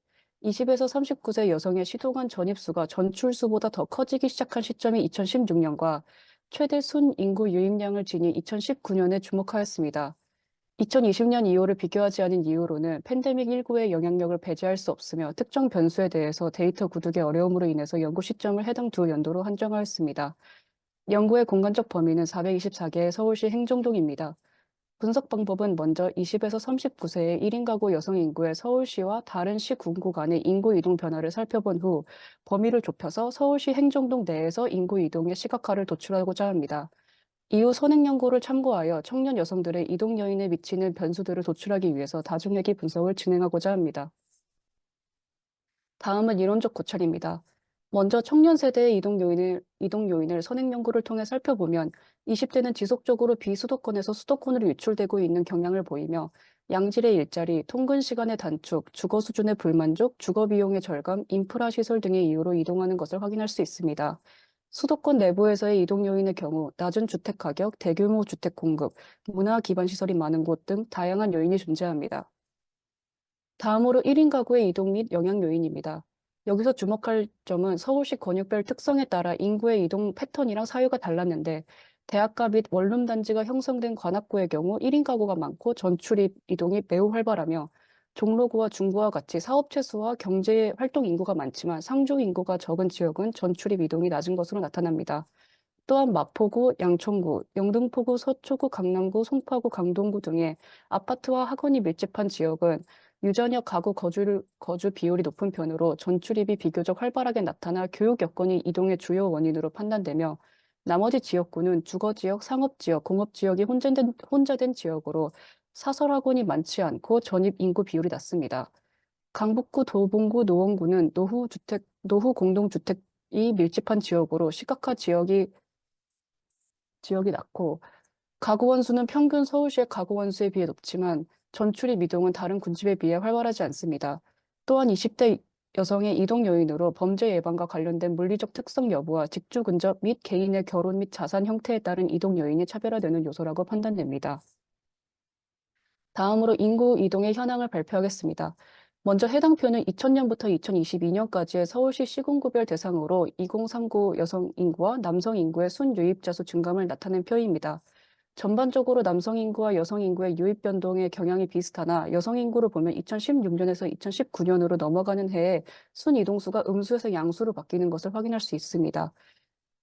20에서 39세 여성의 시도관 전입수가 전출수보다 더 커지기 시작한 시점이 2016년과 최대 순 인구 유입량을 지닌 2019년에 주목하였습니다. 2020년 이후를 비교하지 않은 이유로는 팬데믹19의 영향력을 배제할 수 없으며 특정 변수에 대해서 데이터 구득의 어려움으로 인해서 연구 시점을 해당 두 연도로 한정하였습니다. 연구의 공간적 범위는 424개의 서울시 행정동입니다. 분석 방법은 먼저 20에서 39세의 1인 가구 여성 인구의 서울시와 다른 시 군구 간의 인구 이동 변화를 살펴본 후 범위를 좁혀서 서울시 행정동 내에서 인구 이동의 시각화를 도출하고자 합니다. 이후 선행 연구를 참고하여 청년 여성들의 이동 요인에 미치는 변수들을 도출하기 위해서 다중회귀 분석을 진행하고자 합니다. 다음은 이론적 고찰입니다. 먼저 청년 세대의 이동 요인을 선행 연구를 통해 살펴보면 20대는 지속적으로 비수도권에서 수도권으로 유출되고 있는 경향을 보이며 양질의 일자리, 통근 시간의 단축, 주거 수준의 불만족, 주거 비용의 절감, 인프라 시설 등의 이유로 이동하는 것을 확인할 수 있습니다. 수도권 내부에서의 이동 요인의 경우 낮은 주택 가격, 대규모 주택 공급, 문화 기반 시설이 많은 곳 등 다양한 요인이 존재합니다. 다음으로 1인 가구의 이동 및 영향 요인입니다. 여기서 주목할 점은 서울시 권역별 특성에 따라 인구의 이동 패턴이랑 사유가 달랐는데 대학가 및 원룸 단지가 형성된 관악구의 경우 1인 가구가 많고 전출입 이동이 매우 활발하며 종로구와 중구와 같이 사업체 수와 경제 활동 인구가 많지만 상주 인구가 적은 지역은 전출입 이동이 낮은 것으로 나타납니다. 또한 마포구, 양천구, 영등포구, 서초구, 강남구, 송파구, 강동구 등의 아파트와 학원이 밀집한 지역은 유전역 가구 거주 비율이 높은 편으로 전출입이 비교적 활발하게 나타나 교육 여건이 이동의 주요 원인으로 판단되며 나머지 지역구는 주거지역, 상업지역, 공업지역이 혼재된 지역으로 사설학원이 많지 않고 전입 인구 비율이 낮습니다. 강북구, 도봉구, 노원구는 노후 공동주택이 밀집한 지역으로 시각화 지역이 낮고 가구 원수는 평균 서울시의 가구 원수에 비해 높지만 전출입 이동은 다른 군집에 비해 활발하지 않습니다. 또한 20대 여성의 이동 요인으로 범죄 예방과 관련된 물리적 특성 여부와 직주 근접 및 개인의 결혼 및 자산 형태에 따른 이동 요인이 차별화되는 요소라고 판단됩니다. 다음으로 인구 이동의 현황을 발표하겠습니다. 먼저 해당 표는 2000년부터 2022년까지의 서울시 시군구별 대상으로 2039 여성 인구와 남성 인구의 순 유입자 수 증감을 나타낸 표입니다. 전반적으로 남성 인구와 여성 인구의 유입 변동의 경향이 비슷하나 여성 인구를 보면 2016년에서 2019년으로 넘어가는 해에 순 이동수가 음수에서 양수로 바뀌는 것을 확인할 수 있습니다.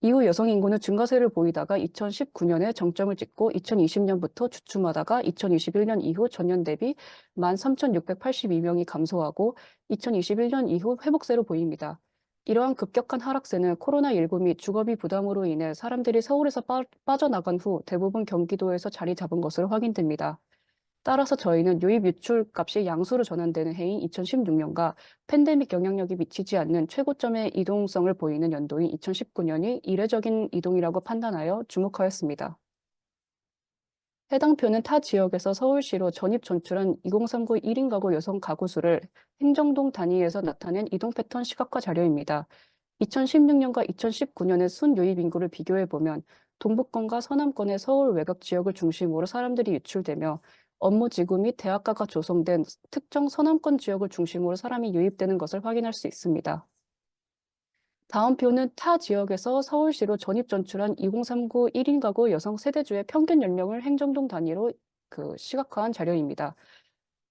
이후 여성 인구는 증가세를 보이다가 2019년에 정점을 찍고 2020년부터 주춤하다가 2021년 이후 전년 대비 13,682명이 감소하고 2021년 이후 회복세로 보입니다. 이러한 급격한 하락세는 코로나19 및 주거비 부담으로 인해 사람들이 서울에서 빠져나간 후 대부분 경기도에서 자리 잡은 것으로 확인됩니다. 따라서 저희는 유입 유출 값이 양수로 전환되는 해인 2016년과 팬데믹 영향력이 미치지 않는 최고점의 이동성을 보이는 연도인 2019년이 이례적인 이동이라고 판단하여 주목하였습니다. 해당 표는 타 지역에서 서울시로 전입 전출한 2039 1인 가구 여성 가구 수를 행정동 단위에서 나타낸 이동 패턴 시각화 자료입니다. 2016년과 2019년의 순 유입 인구를 비교해보면 동북권과 서남권의 서울 외곽 지역을 중심으로 사람들이 유출되며 업무지구 및 대학가가 조성된 특정 서남권 지역을 중심으로 사람이 유입되는 것을 확인할 수 있습니다. 다음 표는 타 지역에서 서울시로 전입 전출한 2039 1인 가구 여성 세대주의 평균 연령을 행정동 단위로 시각화한 자료입니다.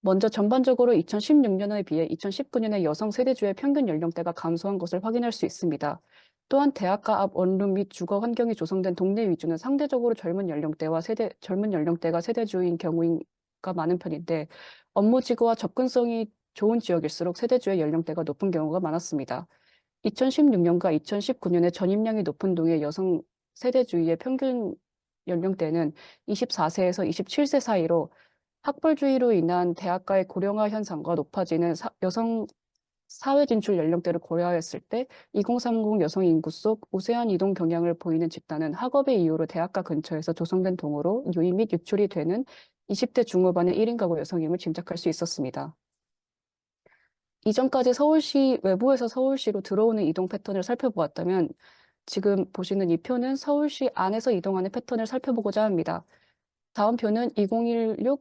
먼저 전반적으로 2016년에 비해 2019년에 여성 세대주의 평균 연령대가 감소한 것을 확인할 수 있습니다. 또한 대학가 앞 원룸 및 주거 환경이 조성된 동네 위주는 상대적으로 젊은 연령대가 세대주인 경우가 많은 편인데 업무지구와 접근성이 좋은 지역일수록 세대주의 연령대가 높은 경우가 많았습니다. 2016년과 2019년에 전입량이 높은 동의 여성 세대주의의 평균 연령대는 24세에서 27세 사이로 학벌주의로 인한 대학가의 고령화 현상과 높아지는 여성 사회 진출 연령대를 고려하였을 때 2030 여성 인구 속 우세한 이동 경향을 보이는 집단은 학업의 이유로 대학가 근처에서 조성된 동으로 유입 및 유출이 되는 20대 중후반의 1인 가구 여성임을 짐작할 수 있었습니다. 이전까지 서울시 외부에서 서울시로 들어오는 이동 패턴을 살펴보았다면 지금 보시는 이 표는 서울시 안에서 이동하는 패턴을 살펴보고자 합니다. 다음 표는 2016년과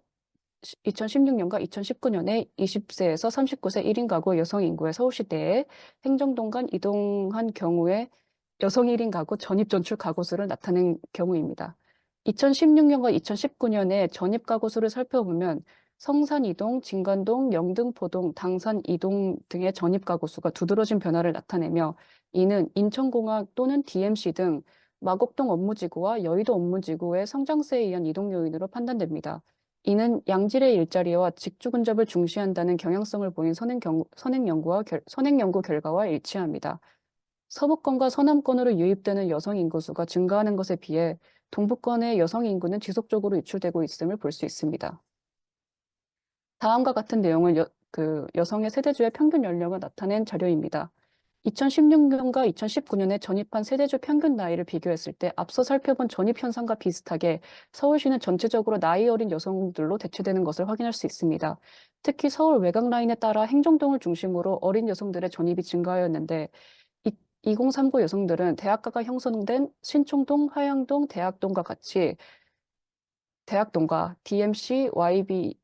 2019년에 20세에서 39세 1인 가구 여성 인구의 서울시 내에 행정동 간 이동한 경우에 여성 1인 가구 전입 전출 가구 수를 나타낸 경우입니다. 2016년과 2019년에 전입 가구 수를 살펴보면 성산 이동, 진관동, 영등포동, 당산 이동 등의 전입 가구 수가 두드러진 변화를 나타내며 이는 인천공항 또는 DMC 등 마곡동 업무지구와 여의도 업무지구의 성장세에 의한 이동 요인으로 판단됩니다. 이는 양질의 일자리와 직주 근접을 중시한다는 경향성을 보인 선행 연구 결과와 일치합니다. 서부권과 서남권으로 유입되는 여성 인구수가 증가하는 것에 비해 동부권의 여성 인구는 지속적으로 유출되고 있음을 볼 수 있습니다. 다음과 같은 내용을 여성의 세대주의 평균 연령을 나타낸 자료입니다. 2016년과 2019년에 전입한 세대주 평균 나이를 비교했을 때 앞서 살펴본 전입 현상과 비슷하게 서울시는 전체적으로 나이 어린 여성들로 대체되는 것을 확인할 수 있습니다. 특히 서울 외곽 라인에 따라 행정동을 중심으로 어린 여성들의 전입이 증가하였는데 2039 여성들은 대학가가 형성된 신촌동, 화양동, 대학동과 DMC,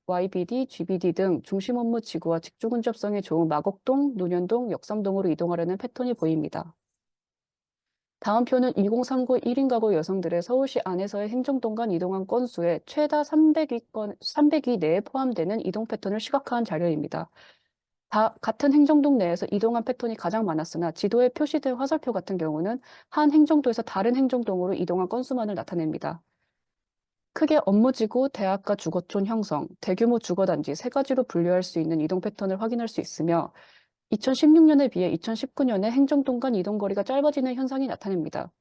YBD, GBD 등 중심 업무 지구와 직주 근접성이 좋은 마곡동, 논현동, 역삼동으로 이동하려는 패턴이 보입니다. 다음 표는 2039 1인 가구 여성들의 서울시 안에서의 행정동 간 이동한 건수의 최다 300위 내에 포함되는 이동 패턴을 시각화한 자료입니다. 같은 행정동 내에서 이동한 패턴이 가장 많았으나 지도에 표시된 화살표 같은 경우는 한 행정도에서 다른 행정동으로 이동한 건수만을 나타냅니다. 크게 업무지구, 대학가 주거촌 형성, 대규모 주거단지 세 가지로 분류할 수 있는 이동 패턴을 확인할 수 있으며 2016년에 비해 2019년에 행정동 간 이동거리가 짧아지는 현상이 나타납니다.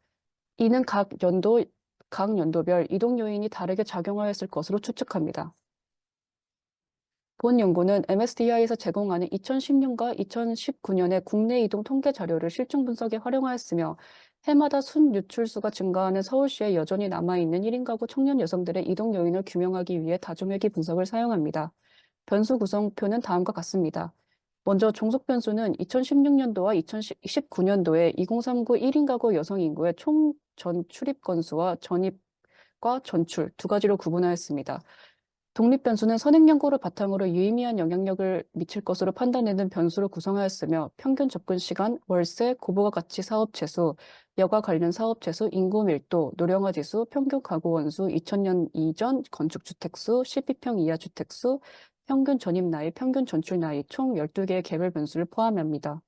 이는 각 연도별 이동 요인이 다르게 작용하였을 것으로 추측합니다. 본 연구는 MSDI에서 제공하는 2010년과 2019년의 국내 이동 통계 자료를 실증 분석에 활용하였으며 해마다 순 유출수가 증가하는 서울시에 여전히 남아있는 1인 가구 청년 여성들의 이동 요인을 규명하기 위해 다중회귀 분석을 사용합니다. 변수 구성표는 다음과 같습니다. 먼저 종속 변수는 2016년도와 2019년도에 2039 1인 가구 여성 인구의 총 전출입 건수와 전입과 전출 두 가지로 구분하였습니다. 독립 변수는 선행 연구를 바탕으로 유의미한 영향력을 미칠 것으로 판단되는 변수로 구성하였으며 평균 접근 시간, 월세, 고부가 가치 사업 재수, 여가 관련 사업 재수, 인구 밀도, 노령화 지수, 평균 가구 원수, 2000년 이전 건축 주택 수, 12평 이하 주택 수, 평균 전입 나이, 평균 전출 나이 총 12개의 개별 변수를 포함합니다.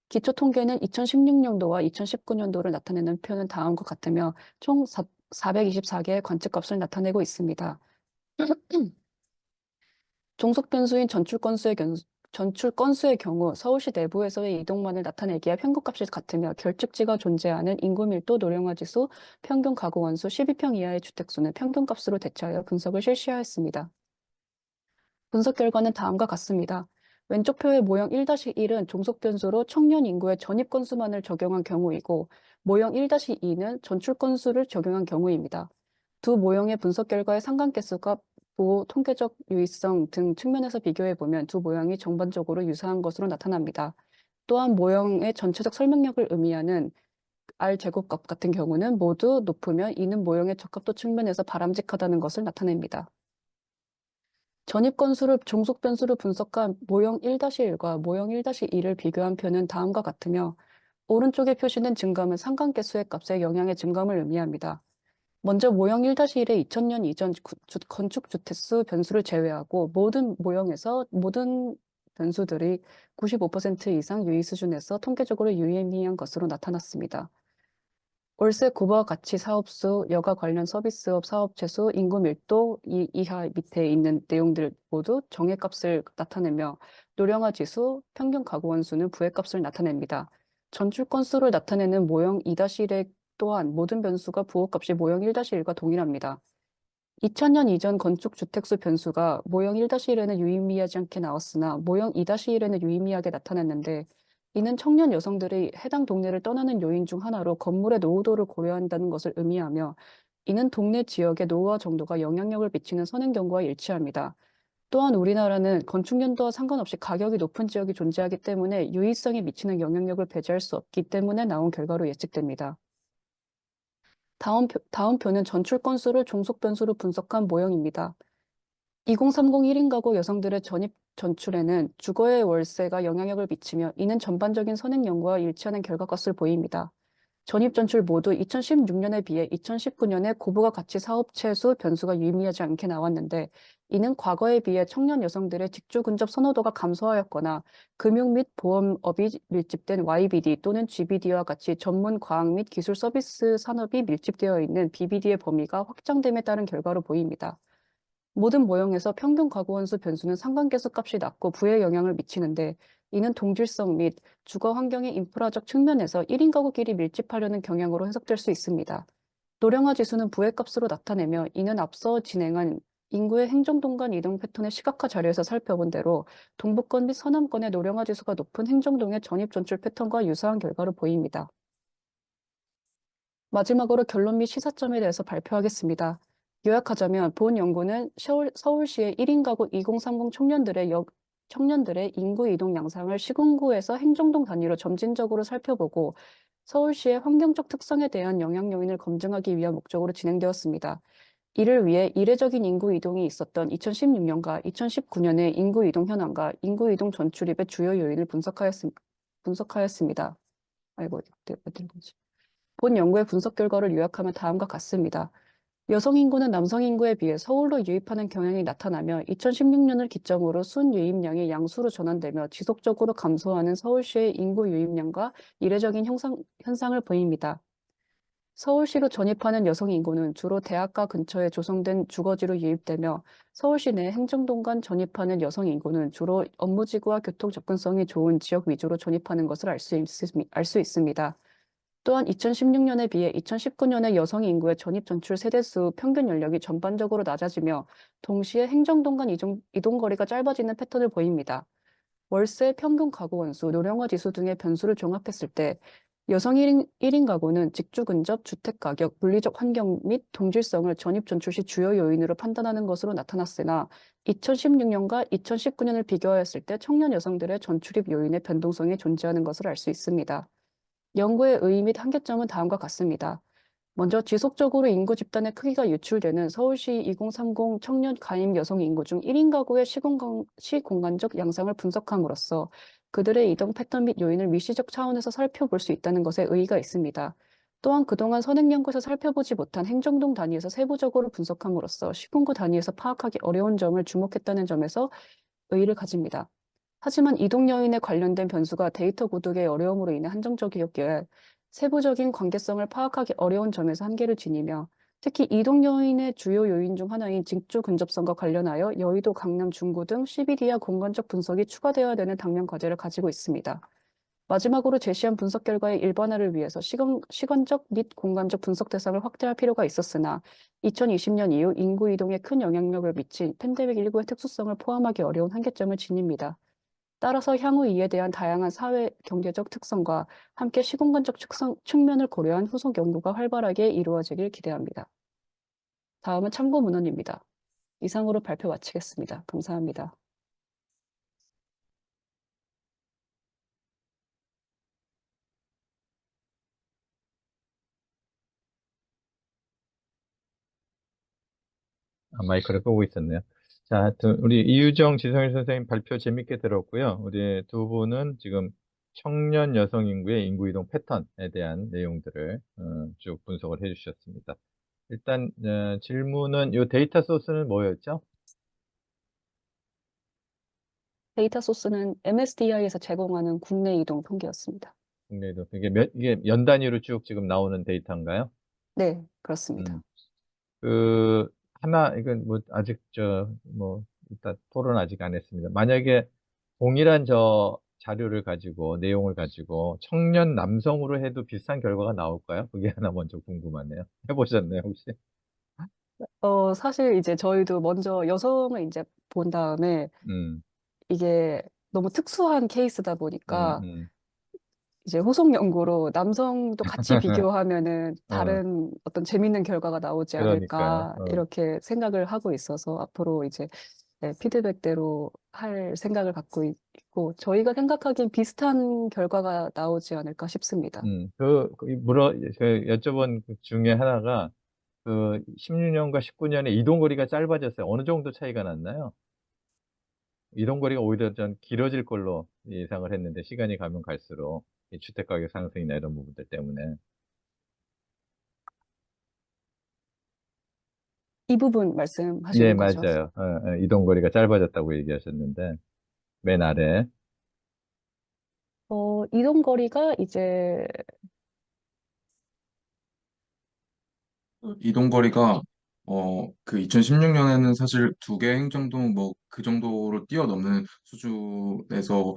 기초 통계는 2016년도와 2019년도를 나타내는 표는 다음과 같으며 총 424개의 관측값을 나타내고 있습니다. 종속 변수인 전출 건수의 경우 서울시 내부에서의 이동만을 나타내기에 평균값이 같으며 결측지가 존재하는 인구 밀도, 노령화 지수, 평균 가구 원수, 12평 이하의 주택수는 평균값으로 대체하여 분석을 실시하였습니다. 분석 결과는 다음과 같습니다. 왼쪽 표의 모형 1-1은 종속 변수로 청년 인구의 전입 건수만을 적용한 경우이고 모형 1-2는 전출 건수를 적용한 경우입니다. 두 모형의 분석 결과의 상관계수가 보호, 통계적 유의성 등 측면에서 비교해보면 두 모형이 전반적으로 유사한 것으로 나타납니다. 또한 모형의 전체적 설명력을 의미하는 R제곱값 같은 경우는 모두 높으면 이는 모형의 적합도 측면에서 바람직하다는 것을 나타냅니다. 전입 건수를 종속 변수로 분석한 모형 1-1과 모형 1-2를 비교한 표는 다음과 같으며 오른쪽의 표시는 증감은 상관계수의 값의 영향의 증감을 의미합니다. 먼저 모형 1-1의 2000년 이전 건축 주택수 변수를 제외하고 모든 변수들이 95% 이상 유의 수준에서 통계적으로 유의미한 것으로 나타났습니다. 월세 구부가 가치 사업수, 여가 관련 서비스업 사업 재수, 인구 밀도 이하 밑에 있는 내용들 모두 정액값을 나타내며 노령화 지수, 평균 가구 원수는 부액값을 나타냅니다. 전출 건수를 나타내는 모형 2-1의 또한 모든 변수가 부호값이 모형 1-1과 동일합니다. 2000년 이전 건축 주택수 변수가 모형 1-1에는 유의미하지 않게 나왔으나 모형 2-1에는 유의미하게 나타났는데 이는 청년 여성들이 해당 동네를 떠나는 요인 중 하나로 건물의 노후도를 고려한다는 것을 의미하며 이는 동네 지역의 노후화 정도가 영향력을 미치는 선행 경우와 일치합니다. 또한 우리나라는 건축 연도와 상관없이 가격이 높은 지역이 존재하기 때문에 유의성이 미치는 영향력을 배제할 수 없기 때문에 나온 결과로 예측됩니다. 다음 표는 전출 건수를 종속 변수로 분석한 모형입니다. 2030 1인 가구 여성들의 전입 전출에는 주거의 월세가 영향력을 미치며 이는 전반적인 선행 연구와 일치하는 결과 것을 보입니다. 전입 전출 모두 2016년에 비해 2019년에 고부가 가치 사업체 수 변수가 유의미하지 않게 나왔는데 이는 과거에 비해 청년 여성들의 직주 근접 선호도가 감소하였거나 금융 및 보험업이 밀집된 YBD 또는 GBD와 같이 전문 과학 및 기술 서비스 산업이 밀집되어 있는 BBD의 범위가 확장됨에 따른 결과로 보입니다. 모든 모형에서 평균 가구 원수 변수는 상관계수 값이 낮고 부에 영향을 미치는데 이는 동질성 및 주거 환경의 인프라적 측면에서 1인 가구끼리 밀집하려는 경향으로 해석될 수 있습니다. 노령화 지수는 부의 값으로 나타내며 이는 앞서 진행한 인구의 행정동간 이동 패턴의 시각화 자료에서 살펴본 대로 동부권 및 서남권의 노령화 지수가 높은 행정동의 전입 전출 패턴과 유사한 결과를 보입니다. 마지막으로 결론 및 시사점에 대해서 발표하겠습니다. 요약하자면 본 연구는 서울시의 1인 가구 2030 청년들의 인구 이동 양상을 시군구에서 행정동 단위로 점진적으로 살펴보고 서울시의 환경적 특성에 대한 영향 요인을 검증하기 위한 목적으로 진행되었습니다. 이를 위해 이례적인 인구 이동이 있었던 2016년과 2019년의 인구 이동 현황과 인구 이동 전출입의 주요 요인을 분석하였습니다. 아이고, 어디 보지? 본 연구의 분석 결과를 요약하면 다음과 같습니다. 여성 인구는 남성 인구에 비해 서울로 유입하는 경향이 나타나며 2016년을 기점으로 순 유입량이 양수로 전환되며 지속적으로 감소하는 서울시의 인구 유입량과 이례적인 현상을 보입니다. 서울시로 전입하는 여성 인구는 주로 대학가 근처에 조성된 주거지로 유입되며 서울시 내 행정동 간 전입하는 여성 인구는 주로 업무지구와 교통 접근성이 좋은 지역 위주로 전입하는 것을 알 수 있습니다. 또한 2016년에 비해 2019년의 여성 인구의 전입 전출 세대수 평균 연령이 전반적으로 낮아지며 동시에 행정동간 이동거리가 짧아지는 패턴을 보입니다. 월세, 평균 가구 원수, 노령화 지수 등의 변수를 종합했을 때 여성 1인 가구는 직주 근접, 주택 가격, 물리적 환경 및 동질성을 전입 전출 시 주요 요인으로 판단하는 것으로 나타났으나 2016년과 2019년을 비교하였을 때 청년 여성들의 전출입 요인의 변동성이 존재하는 것을 알 수 있습니다. 연구의 의의 및 한계점은 다음과 같습니다. 먼저 지속적으로 인구 집단의 크기가 유출되는 서울시 2030 청년 가임 여성 인구 중 1인 가구의 시공간적 양상을 분석함으로써 그들의 이동 패턴 및 요인을 미시적 차원에서 살펴볼 수 있다는 것에 의의가 있습니다. 또한 그동안 선행연구에서 살펴보지 못한 행정동 단위에서 세부적으로 분석함으로써 시군구 단위에서 파악하기 어려운 점을 주목했다는 점에서 의의를 가집니다. 하지만 이동 요인에 관련된 변수가 데이터 구독의 어려움으로 인해 한정적이었기에 세부적인 관계성을 파악하기 어려운 점에서 한계를 지니며 특히 이동 요인의 주요 요인 중 하나인 직주 근접성과 관련하여 여의도, 강남, 중구 등 CBD와 공간적 분석이 추가되어야 되는 당면 과제를 가지고 있습니다. 마지막으로 제시한 분석 결과의 일반화를 위해서 시간적 및 공간적 분석 대상을 확대할 필요가 있었으나 2020년 이후 인구 이동에 큰 영향력을 미친 팬데믹19의 특수성을 포함하기 어려운 한계점을 지닙니다. 따라서 향후 이에 대한 다양한 사회, 경제적 특성과 함께 시공간적 측면을 고려한 후속 연구가 활발하게 이루어지길 기대합니다. 다음은 참고 문헌입니다. 이상으로 발표 마치겠습니다. 감사합니다. 마이크를 끄고 있었네요. 자, 하여튼 우리 이유정, 지성일 선생님 발표 재밌게 들었고요. 우리 두 분은 지금 청년 여성 인구의 인구 이동 패턴에 대한 내용들을 쭉 분석을 해주셨습니다. 일단 질문은 이 데이터 소스는 뭐였죠? 데이터 소스는 MSDI에서 제공하는 국내 이동 통계였습니다. 국내도 이게 연 단위로 쭉 지금 나오는 데이터인가요? 네, 그렇습니다. 이건 뭐 아직 일단 토론 아직 안 했습니다. 만약에 동일한 자료를 가지고 내용을 가지고 청년 남성으로 해도 비슷한 결과가 나올까요? 그게 하나 먼저 궁금하네요. 해보셨나요, 혹시? 사실 이제 저희도 먼저 여성을 이제 본 다음에 음, 이게 너무 특수한 케이스다 보니까 음. 이제 후속 연구로 남성도 같이 비교하면은 어, 다른 어떤 재밌는 결과가 나오지 그러니까요. 않을까 이렇게 생각을 하고 있어서 앞으로 이제 네, 피드백대로 할 생각을 갖고 있고 저희가 생각하기엔 비슷한 결과가 나오지 않을까 싶습니다. 여쭤본 그 중에 하나가 그 16년과 19년에 이동거리가 짧아졌어요. 어느 정도 차이가 났나요? 이동거리가 오히려 좀 길어질 걸로 예상을 했는데 시간이 가면 갈수록 이 주택가격 상승이나 이런 부분들 때문에. 이 부분 네, 말씀하시는 거죠? 맞아요. 이동거리가 짧아졌다고 얘기하셨는데 맨 아래. 이동거리가 이제 이동거리가 그 2016년에는 사실 두 개 행정동 뭐 그 정도로 뛰어넘는 수준에서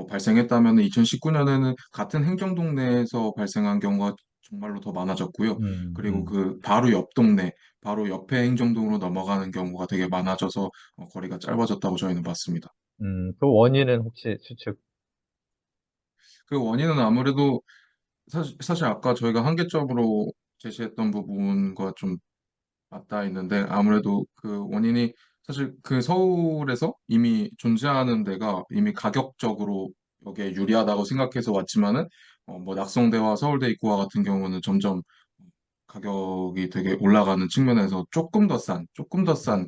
발생했다면 2019년에는 같은 행정동 내에서 발생한 경우가 정말로 더 많아졌고요. 그리고 그 바로 옆 동네, 바로 옆에 행정동으로 넘어가는 경우가 되게 많아져서 거리가 짧아졌다고 저희는 봤습니다. 그 원인은 혹시 추측? 그 원인은 아무래도 사실 아까 저희가 한계점으로 제시했던 부분과 좀 맞닿아 있는데 아무래도 그 원인이 사실 그 서울에서 이미 존재하는 데가 이미 가격적으로 여기에 유리하다고 생각해서 왔지만은 뭐 낙성대와 서울대 입구와 같은 경우는 점점 가격이 되게 올라가는 측면에서 조금 더 싼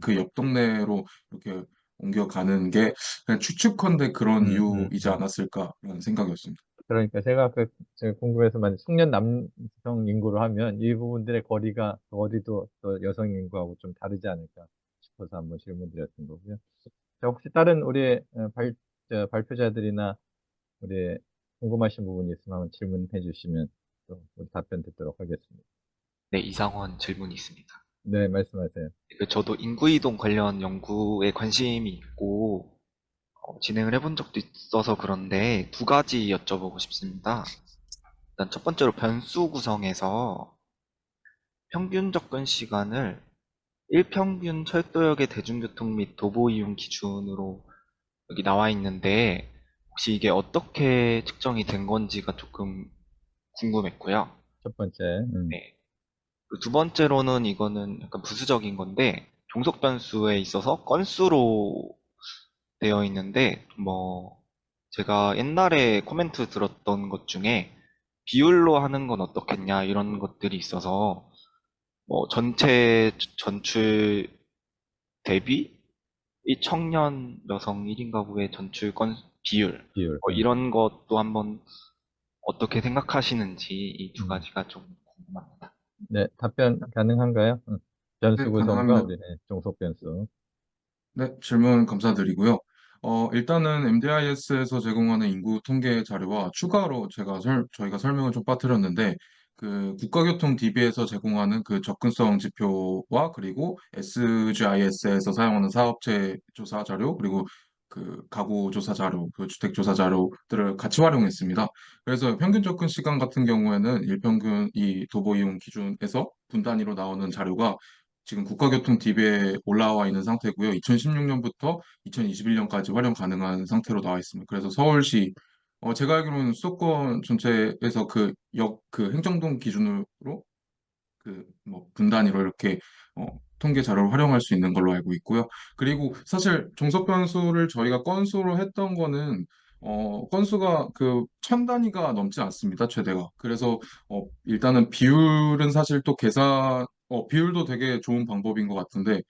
그 옆 동네로 이렇게 옮겨가는 게 그냥 추측컨대 그런 이유이지 않았을까라는 생각이었습니다. 그러니까 제가 궁금해서 만약 청년 남성 인구로 하면 이 부분들의 거리가 어디도 또 여성 인구하고 좀 다르지 않을까 싶어서 한번 질문드렸던 거고요. 자, 혹시 다른 우리 발표자들이나 우리 궁금하신 부분이 있으면 한번 질문해 주시면 또 우리 답변 듣도록 하겠습니다. 네, 이상원 질문이 있습니다. 네, 말씀하세요. 저도 인구이동 관련 연구에 관심이 있고 진행을 해본 적도 있어서 그런데 두 가지 여쭤보고 싶습니다. 일단 첫 번째로 변수 구성에서 평균 접근 시간을 1평균 철도역의 대중교통 및 도보 이용 기준으로 여기 나와 있는데 혹시 이게 어떻게 측정이 된 건지가 조금 궁금했고요. 첫 번째, 네. 그리고 두 번째로는 이거는 약간 부수적인 건데 종속 변수에 있어서 건수로 되어 있는데 뭐 제가 옛날에 코멘트 들었던 것 중에 비율로 하는 건 어떻겠냐 이런 것들이 있어서 뭐 전체 전출 대비 이 청년 여성 1인 가구의 전출 건 비율 비율. 이런 것도 한번 어떻게 생각하시는지 이 두 가지가 좀 궁금합니다. 네, 답변 가능한가요? 변수 네, 구성과 가능합니다. 우리 종속 변수. 네, 질문 감사드리고요. 일단은 MDIS에서 제공하는 인구 통계 자료와 추가로 저희가 설명을 좀 빠뜨렸는데, 그 국가교통 DB에서 제공하는 그 접근성 지표와 그리고 SGIS에서 사용하는 사업체 조사 자료, 그리고 그 가구 조사 자료, 그 주택 조사 자료들을 같이 활용했습니다. 그래서 평균 접근 시간 같은 경우에는 일평균 이 도보 이용 기준에서 분 단위로 나오는 자료가 지금 국가교통 DB에 올라와 있는 상태고요. 2016년부터 2021년까지 활용 가능한 상태로 나와 있습니다. 그래서 서울시, 제가 알기로는 수도권 전체에서 그 행정동 기준으로 그 뭐 분단위로 이렇게 통계 자료를 활용할 수 있는 걸로 알고 있고요. 그리고 사실 종속 변수를 저희가 건수로 했던 거는 건수가 그 1000단위가 넘지 않습니다. 최대가. 그래서 일단은 비율은 사실 또 비율도 되게 좋은 방법인 것 같은데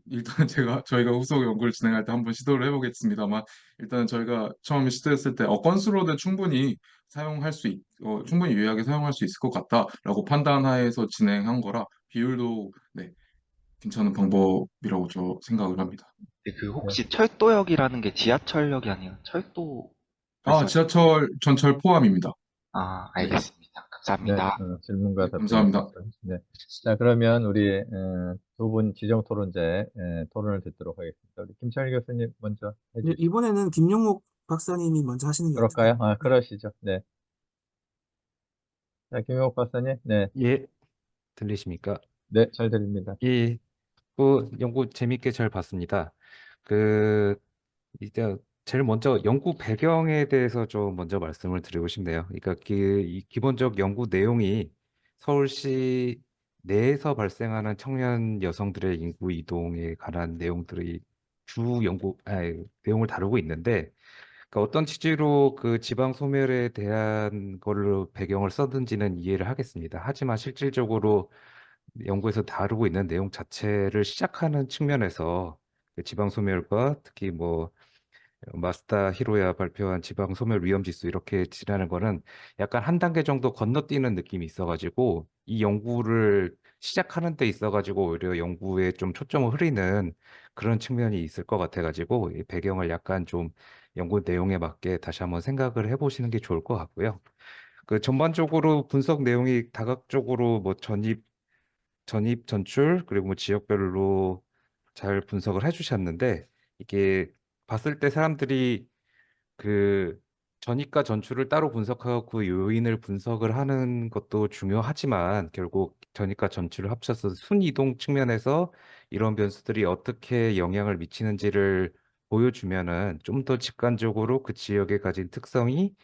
일단 저희가 후속 연구를 진행할 때 한번 시도를 해보겠습니다만 일단 저희가 처음에 시도했을 때 건수로도 충분히 유의하게 사용할 수 있을 것 같다라고 판단하에서 진행한 거라 비율도 네, 괜찮은 방법이라고 저 생각을 합니다. 네, 그 혹시 철도역이라는 게 지하철역이 아니라 철도 지하철 전철 포함입니다. 네, 알겠습니다. 네, 감사합니다. 질문과 네, 답변 감사합니다. 네. 자, 그러면 우리 두 분 지정 토론자의 토론을 듣도록 하겠습니다. 우리 김철 교수님 먼저 네, 해주시죠. 이번에는 김용목 박사님이 먼저 하시는 게 그럴까요? 어떨까요? 그러시죠. 네. 자, 김용옥 박사님. 네. 예, 들리십니까? 네, 잘 들립니다. 예, 그 연구 재밌게 잘 봤습니다. 그 이제 제일 먼저 연구 배경에 대해서 좀 먼저 말씀을 드리고 싶네요. 그러니까 이 기본적 연구 내용이 서울시 내에서 발생하는 청년 여성들의 인구 이동에 관한 내용들이 내용을 다루고 있는데, 그러니까 어떤 취지로 그 지방 소멸에 대한 걸로 배경을 썼는지는 이해를 하겠습니다. 하지만 실질적으로 연구에서 다루고 있는 내용 자체를 시작하는 측면에서 그 지방 소멸과 특히 뭐 마스다 히로야 발표한 지방 소멸 위험 지수 이렇게 지라는 거는 약간 한 단계 정도 건너뛰는 느낌이 있어가지고 이 연구를 시작하는 데 있어가지고 오히려 연구에 좀 초점을 흐리는 그런 측면이 있을 것 같아가지고 이 배경을 약간 좀 연구 내용에 맞게 다시 한번 생각을 해보시는 게 좋을 것 같고요. 그 전반적으로 분석 내용이 다각적으로 뭐 전입, 전출, 그리고 뭐 지역별로 잘 분석을 해주셨는데, 이게 봤을 때 사람들이 그 전입과 전출을 따로 분석하고 그 요인을 분석을 하는 것도 중요하지만, 결국 전입과 전출을 합쳐서 순이동 측면에서 이런 변수들이 어떻게 영향을 미치는지를 보여주면은 좀 더 직관적으로 그 지역에 가진 특성이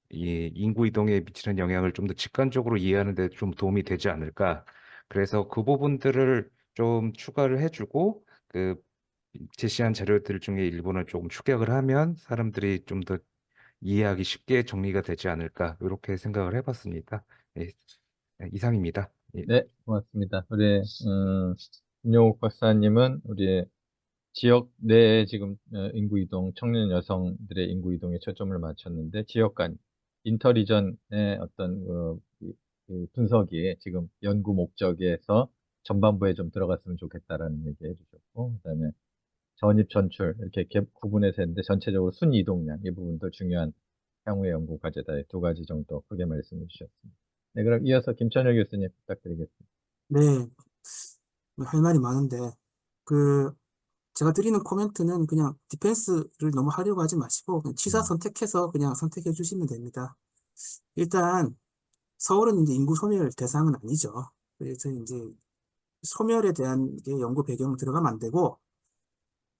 이 인구 이동에 미치는 영향을 좀 더 직관적으로 이해하는 데 좀 도움이 되지 않을까. 그래서 그 부분들을 좀 추가를 해주고 그 제시한 자료들 중에 일부는 조금 축약을 하면 사람들이 좀 더 이해하기 쉽게 정리가 되지 않을까. 이렇게 생각을 해봤습니다. 예, 이상입니다. 예. 네, 고맙습니다. 우리 김용욱 박사님은 우리 지역 내에 지금 인구 이동, 청년 여성들의 인구 이동에 초점을 맞췄는데 지역 간 인터리전의 어떤 이 분석이 지금 연구 목적에서 전반부에 좀 들어갔으면 좋겠다라는 얘기 해주셨고, 그다음에 전입 전출 이렇게 구분해서 했는데 전체적으로 순이동량 이 부분도 중요한 향후의 연구 과제다. 두 가지 정도 크게 말씀해 주셨습니다. 네, 그럼 이어서 김천혁 교수님 부탁드리겠습니다. 네, 할 말이 많은데, 그, 제가 드리는 코멘트는 그냥 디펜스를 너무 하려고 하지 마시고, 그냥 취사 선택해서 그냥 선택해 주시면 됩니다. 일단, 서울은 이제 인구 소멸 대상은 아니죠. 그래서 이제 소멸에 대한 게 연구 배경 들어가면 안 되고,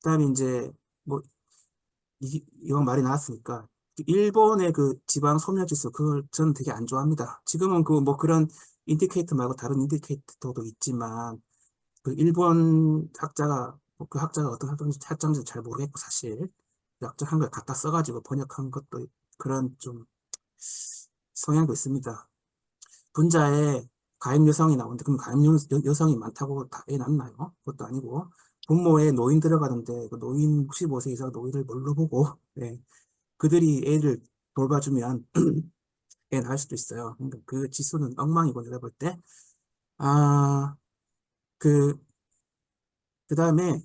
그다음에 이제 뭐 이왕 말이 나왔으니까 일본의 그 지방 소멸 지수 그걸 저는 되게 안 좋아합니다. 지금은 그 뭐 그런 인디케이터 말고 다른 인디케이터도 있지만 그 일본 학자가 그 학자가 어떤 학자인지 잘 모르겠고 사실 약간 한걸 갖다 써가지고 번역한 것도 그런 좀 성향도 있습니다. 분자에 가임 여성이 나오는데 그럼 가임 여성이 많다고 다 애 낳나요? 그것도 아니고 분모에 노인 들어가는데 그 노인 65세 이상 노인을 뭘로 보고 예, 그들이 애를 돌봐주면 애 낳을 수도 있어요. 그러니까 그 지수는 엉망이고 내가 볼 때. 아, 그, 그 다음에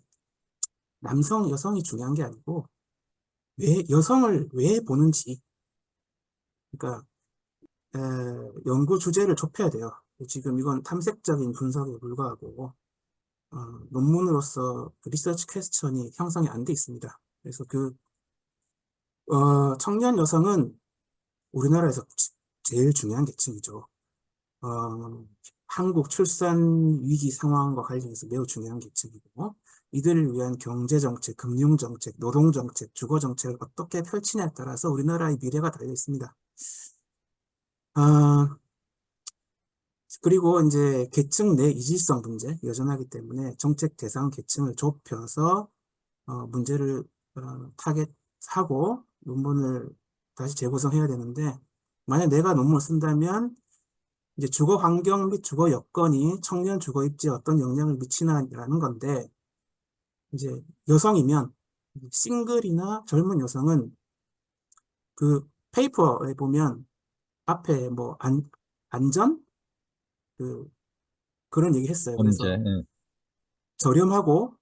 남성, 여성이 중요한 게 아니고 왜 여성을 왜 보는지 그러니까 연구 주제를 좁혀야 돼요. 지금 이건 탐색적인 분석에 불과하고 논문으로서 그 리서치 퀘스천이 형성이 안 돼 있습니다. 그래서 그 청년 여성은 우리나라에서 제일 중요한 계층이죠. 한국 출산 위기 상황과 관련해서 매우 중요한 계층이고 이들을 위한 경제정책, 금융정책, 노동정책, 주거정책을 어떻게 펼치냐에 따라서 우리나라의 미래가 달려 있습니다. 그리고 이제 계층 내 이질성 문제 여전하기 때문에 정책 대상 계층을 좁혀서 문제를 타겟하고 논문을 다시 재구성해야 되는데 만약 내가 논문을 쓴다면 이제 주거 환경 및 주거 여건이 청년 주거 입지에 어떤 영향을 미치나라는 건데 이제 여성이면 싱글이나 젊은 여성은 그 페이퍼에 보면 앞에 뭐 안전 그런 얘기 했어요. 범죄, 그래서 예. 저렴하고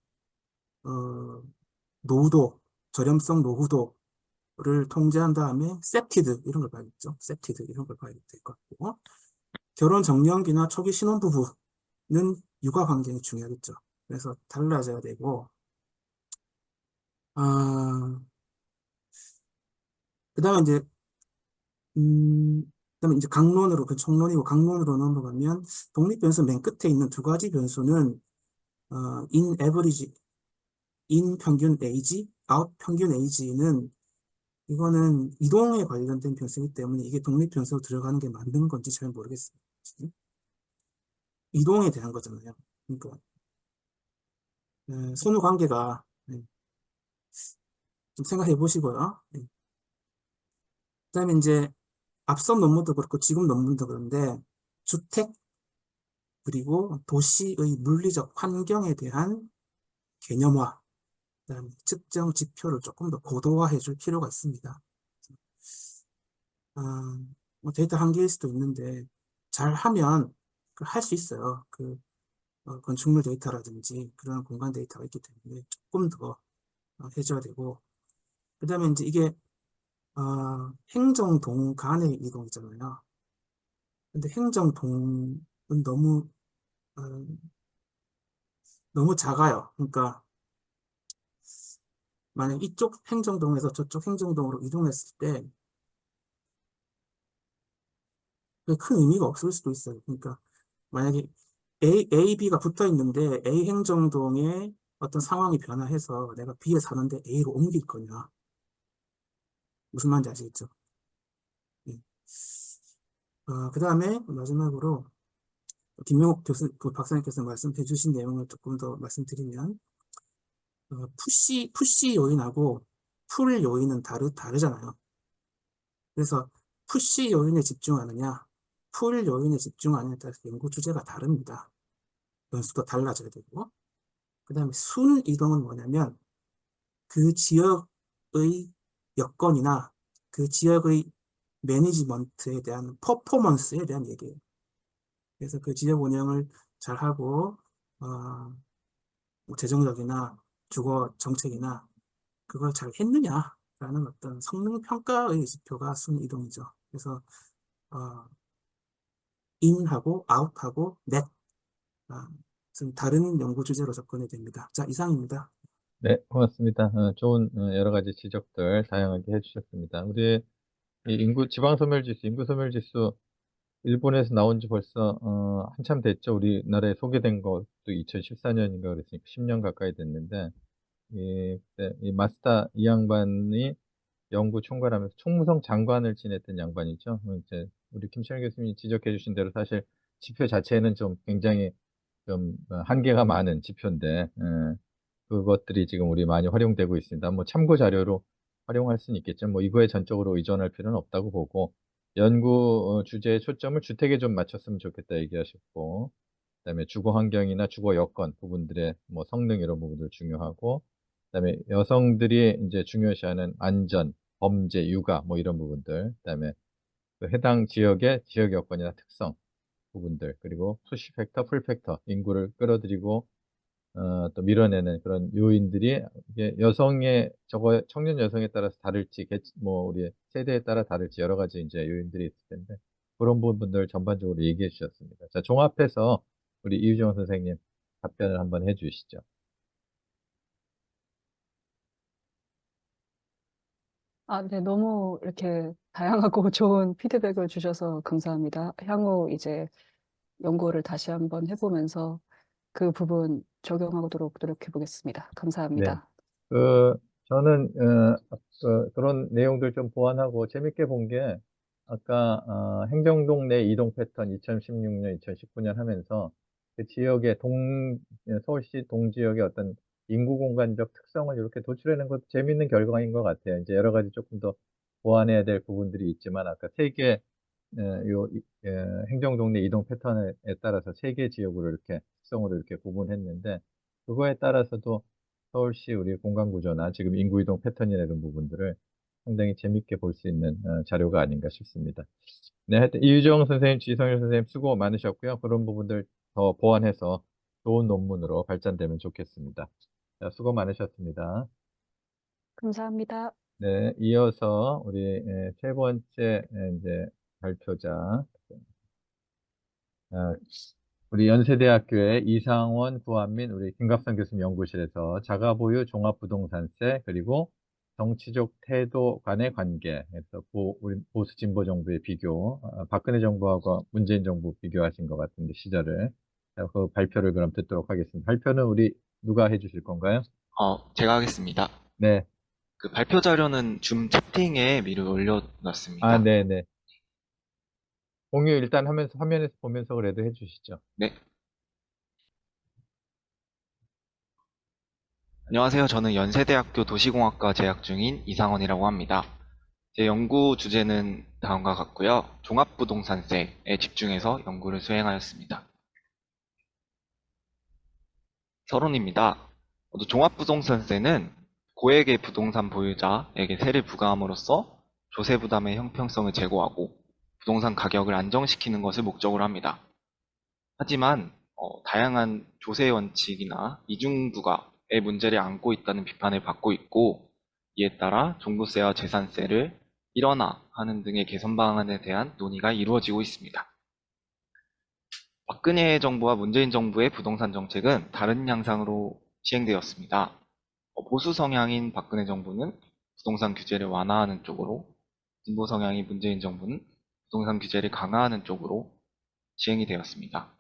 노후도 저렴성 노후도를 통제한 다음에 셉티드 이런 걸 봐야겠죠. 셉티드 이런 걸 봐야 될 것 같고 결혼 정년기나 초기 신혼부부는 육아 환경이 중요하겠죠. 그래서 달라져야 되고 그다음에 이제 그다음에 이제 강론으로 그 총론이고 강론으로 넘어가면 독립 변수 맨 끝에 있는 두 가지 변수는 in average, in 평균 에이지, out 평균 에이지는 이거는 이동에 관련된 변수이기 때문에 이게 독립 변수로 들어가는 게 맞는 건지 잘 모르겠어요. 이동에 대한 거잖아요. 그러니까 선후 관계가 좀 생각해 보시고요. 그다음에 이제 앞선 논문도 그렇고 지금 논문도 그런데 주택 그리고 도시의 물리적 환경에 대한 개념화, 그다음에 측정 지표를 조금 더 고도화해 줄 필요가 있습니다. 뭐 데이터 한계일 수도 있는데 잘하면 할 수 있어요. 건축물 데이터라든지 그런 공간 데이터가 있기 때문에 조금 더 해줘야 되고, 그다음에 이제 이게 행정동 간의 이동이잖아요. 근데 행정동은 어, 너무 작아요. 그러니까 만약 이쪽 행정동에서 저쪽 행정동으로 이동했을 때 큰 의미가 없을 수도 있어요. 그러니까 만약에 A, B가 붙어 있는데 A 행정동에 어떤 상황이 변화해서 내가 B에 사는데 A로 옮길 거냐. 무슨 말인지 아시겠죠? 예. 그 다음에 마지막으로 김명옥 박사님께서 말씀해 주신 내용을 조금 더 말씀드리면, 푸시 요인하고 풀 요인은 다르잖아요. 그래서 푸시 요인에 집중하느냐, 풀 요인에 집중하느냐에 따라서 연구 주제가 다릅니다. 연수도 달라져야 되고, 그 다음에 순 이동은 뭐냐면 그 지역의 여건이나 그 지역의 매니지먼트에 대한 퍼포먼스에 대한 얘기예요. 그래서 그 지역 운영을 잘하고 뭐 재정적이나 주거 정책이나 그걸 잘 했느냐라는 어떤 성능 평가의 지표가 순 이동이죠. 그래서 인하고 아웃하고 넷, 좀 다른 연구 주제로 접근해야 됩니다. 자, 이상입니다. 네, 고맙습니다. 좋은 여러 가지 지적들 다양하게 해주셨습니다. 우리 이 인구 소멸지수 일본에서 나온 지 벌써 한참 됐죠. 우리나라에 소개된 것도 2014년인가 그랬으니까 10년 가까이 됐는데, 이 마스타 이 양반이 연구 총괄하면서 총무성 장관을 지냈던 양반이죠. 이제 우리 김철현 교수님이 지적해 주신 대로 사실 지표 자체는 좀 굉장히 좀 한계가 많은 지표인데, 그것들이 지금 우리 많이 활용되고 있습니다. 뭐 참고 자료로 활용할 수는 있겠죠. 뭐 이거에 전적으로 의존할 필요는 없다고 보고, 연구 주제의 초점을 주택에 좀 맞췄으면 좋겠다 얘기하셨고, 그다음에 주거 환경이나 주거 여건 부분들의 뭐 성능 이런 부분들 중요하고, 그다음에 여성들이 이제 중요시하는 안전, 범죄, 육아 뭐 이런 부분들, 그다음에 그 해당 지역의 지역 여건이나 특성 부분들, 그리고 푸시 팩터, 풀 팩터, 인구를 끌어들이고 또 밀어내는 그런 요인들이 이게 청년 여성에 따라서 다를지, 뭐 우리 세대에 따라 다를지 여러 가지 이제 요인들이 있을 텐데, 그런 부분들 전반적으로 얘기해 주셨습니다. 자, 종합해서 우리 이유정 선생님 답변을 한번 해 주시죠. 네, 너무 이렇게 다양하고 좋은 피드백을 주셔서 감사합니다. 향후 이제 연구를 다시 한번 해보면서 그 부분 적용하도록 노력해 보겠습니다. 네. 감사합니다. 저는 그런 내용들 좀 보완하고 재밌게 본 게, 아까 행정동 내 이동 패턴 2016년, 2019년 하면서 그 지역의 서울시 동지역의 어떤 인구 공간적 특성을 이렇게 도출해낸 것도 재밌는 결과인 것 같아요. 이제 여러 가지 조금 더 보완해야 될 부분들이 있지만, 아까 세 개, 행정동 내 이동 패턴에 따라서 세 개 지역으로 이렇게 특성으로 이렇게 구분했는데, 그거에 따라서도 서울시 우리 공간 구조나 지금 인구 이동 패턴이라는 부분들을 상당히 재밌게 볼 수 있는 자료가 아닌가 싶습니다. 네, 하여튼 이유정 선생님, 지성일 선생님 수고 많으셨고요. 그런 부분들 더 보완해서 좋은 논문으로 발전되면 좋겠습니다. 자, 수고 많으셨습니다. 감사합니다. 네, 이어서 우리 세 번째 이제 발표자, 우리 연세대학교의 이상원, 구한민, 우리 김갑선 교수님 연구실에서 자가보유 종합부동산세, 그리고 정치적 태도 간의 관계에서 우리 보수 진보 정부의 비교, 박근혜 정부하고 문재인 정부 비교하신 것 같은데 시절을, 그 발표를 그럼 듣도록 하겠습니다. 발표는 우리 누가 해주실 건가요? 제가 하겠습니다. 네. 그 발표 자료는 줌 채팅에 미리 올려놨습니다. 네네. 공유 일단 하면서 화면에서 보면서 그래도 해주시죠. 네. 안녕하세요. 저는 연세대학교 도시공학과 재학 중인 이상원이라고 합니다. 제 연구 주제는 다음과 같고요. 종합부동산세에 집중해서 연구를 수행하였습니다. 서론입니다. 모두 종합부동산세는 고액의 부동산 보유자에게 세를 부과함으로써 조세 부담의 형평성을 제고하고 부동산 가격을 안정시키는 것을 목적으로 합니다. 하지만 다양한 조세 원칙이나 이중부과의 문제를 안고 있다는 비판을 받고 있고, 이에 따라 종부세와 재산세를 일원화하는 등의 개선 방안에 대한 논의가 이루어지고 있습니다. 박근혜 정부와 문재인 정부의 부동산 정책은 다른 양상으로 시행되었습니다. 보수 성향인 박근혜 정부는 부동산 규제를 완화하는 쪽으로, 진보 성향인 문재인 정부는 부동산 규제를 강화하는 쪽으로 시행이 되었습니다.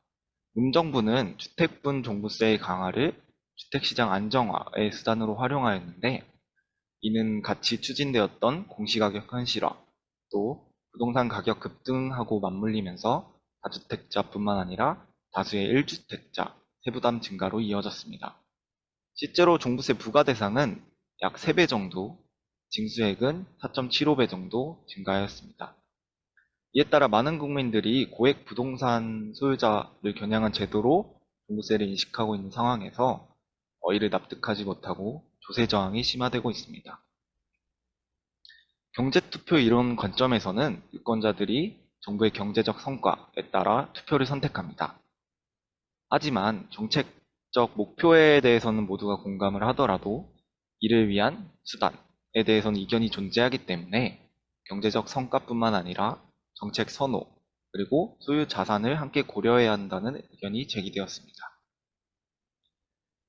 문 정부는 주택분 종부세의 강화를 주택시장 안정화의 수단으로 활용하였는데, 이는 같이 추진되었던 공시가격 현실화, 또 부동산 가격 급등하고 맞물리면서 다주택자뿐만 아니라 다수의 1주택자 세부담 증가로 이어졌습니다. 실제로 종부세 부과 대상은 약 3배 정도, 징수액은 4.75배 정도 증가하였습니다. 이에 따라 많은 국민들이 고액 부동산 소유자를 겨냥한 제도로 종부세를 인식하고 있는 상황에서 이를 납득하지 못하고 조세 저항이 심화되고 있습니다. 경제투표 이론 관점에서는 유권자들이 정부의 경제적 성과에 따라 투표를 선택합니다. 하지만 정책적 목표에 대해서는 모두가 공감을 하더라도 이를 위한 수단에 대해서는 이견이 존재하기 때문에 경제적 성과뿐만 아니라 정책 선호, 그리고 소유 자산을 함께 고려해야 한다는 의견이 제기되었습니다.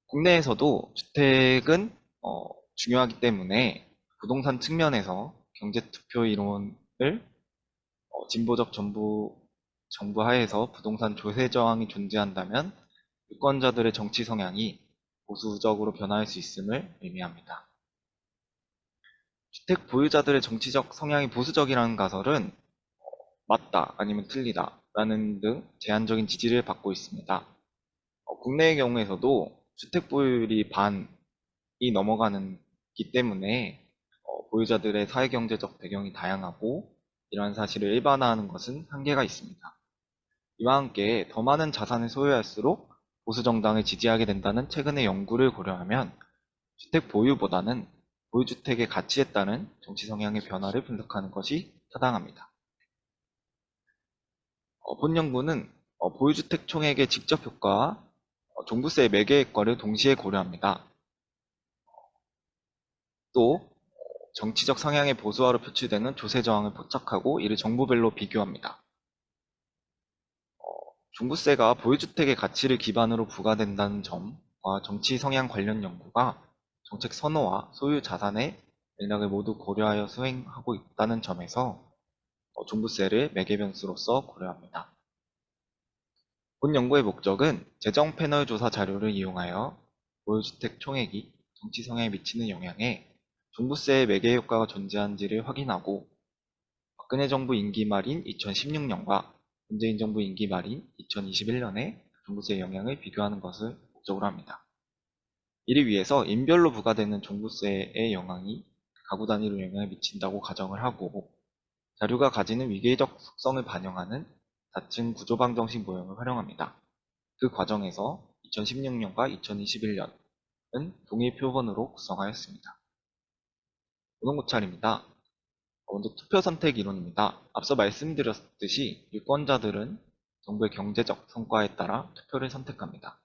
국내에서도 주택은 중요하기 때문에 부동산 측면에서 경제투표 이론을 진보적 정부 하에서 부동산 조세 저항이 존재한다면 유권자들의 정치 성향이 보수적으로 변화할 수 있음을 의미합니다. 주택 보유자들의 정치적 성향이 보수적이라는 가설은 맞다 아니면 틀리다 라는 등 제한적인 지지를 받고 있습니다. 국내의 경우에서도 주택 보유율이 반이 넘어가기 때문에 보유자들의 사회경제적 배경이 다양하고 이러한 사실을 일반화하는 것은 한계가 있습니다. 이와 함께 더 많은 자산을 소유할수록 보수 정당을 지지하게 된다는 최근의 연구를 고려하면 주택 보유보다는 보유주택의 가치에 따른 정치 성향의 변화를 분석하는 것이 타당합니다. 본 연구는 보유주택 총액의 직접 효과와 종부세의 매개 효과를 동시에 고려합니다. 또 정치적 성향의 보수화로 표출되는 조세 저항을 포착하고 이를 정부별로 비교합니다. 종부세가 보유주택의 가치를 기반으로 부과된다는 점과 정치 성향 관련 연구가 정책 선호와 소유 자산의 맥락을 모두 고려하여 수행하고 있다는 점에서 종부세를 매개 변수로서 고려합니다. 본 연구의 목적은 재정 패널 조사 자료를 이용하여 보유주택 총액이 정치 성향에 미치는 영향에 종부세의 매개 효과가 존재한지를 확인하고 박근혜 정부 임기 말인 2016년과 문재인 정부 임기 말인 2021년에 종부세의 영향을 비교하는 것을 목적으로 합니다. 이를 위해서 인별로 부과되는 종부세의 영향이 가구 단위로 영향을 미친다고 가정을 하고 자료가 가지는 위계적 속성을 반영하는 4층 구조방정식 모형을 활용합니다. 그 과정에서 2016년과 2021년은 동일 표본으로 구성하였습니다. 오동고찰입니다. 먼저 투표 선택 이론입니다. 앞서 말씀드렸듯이 유권자들은 정부의 경제적 성과에 따라 투표를 선택합니다.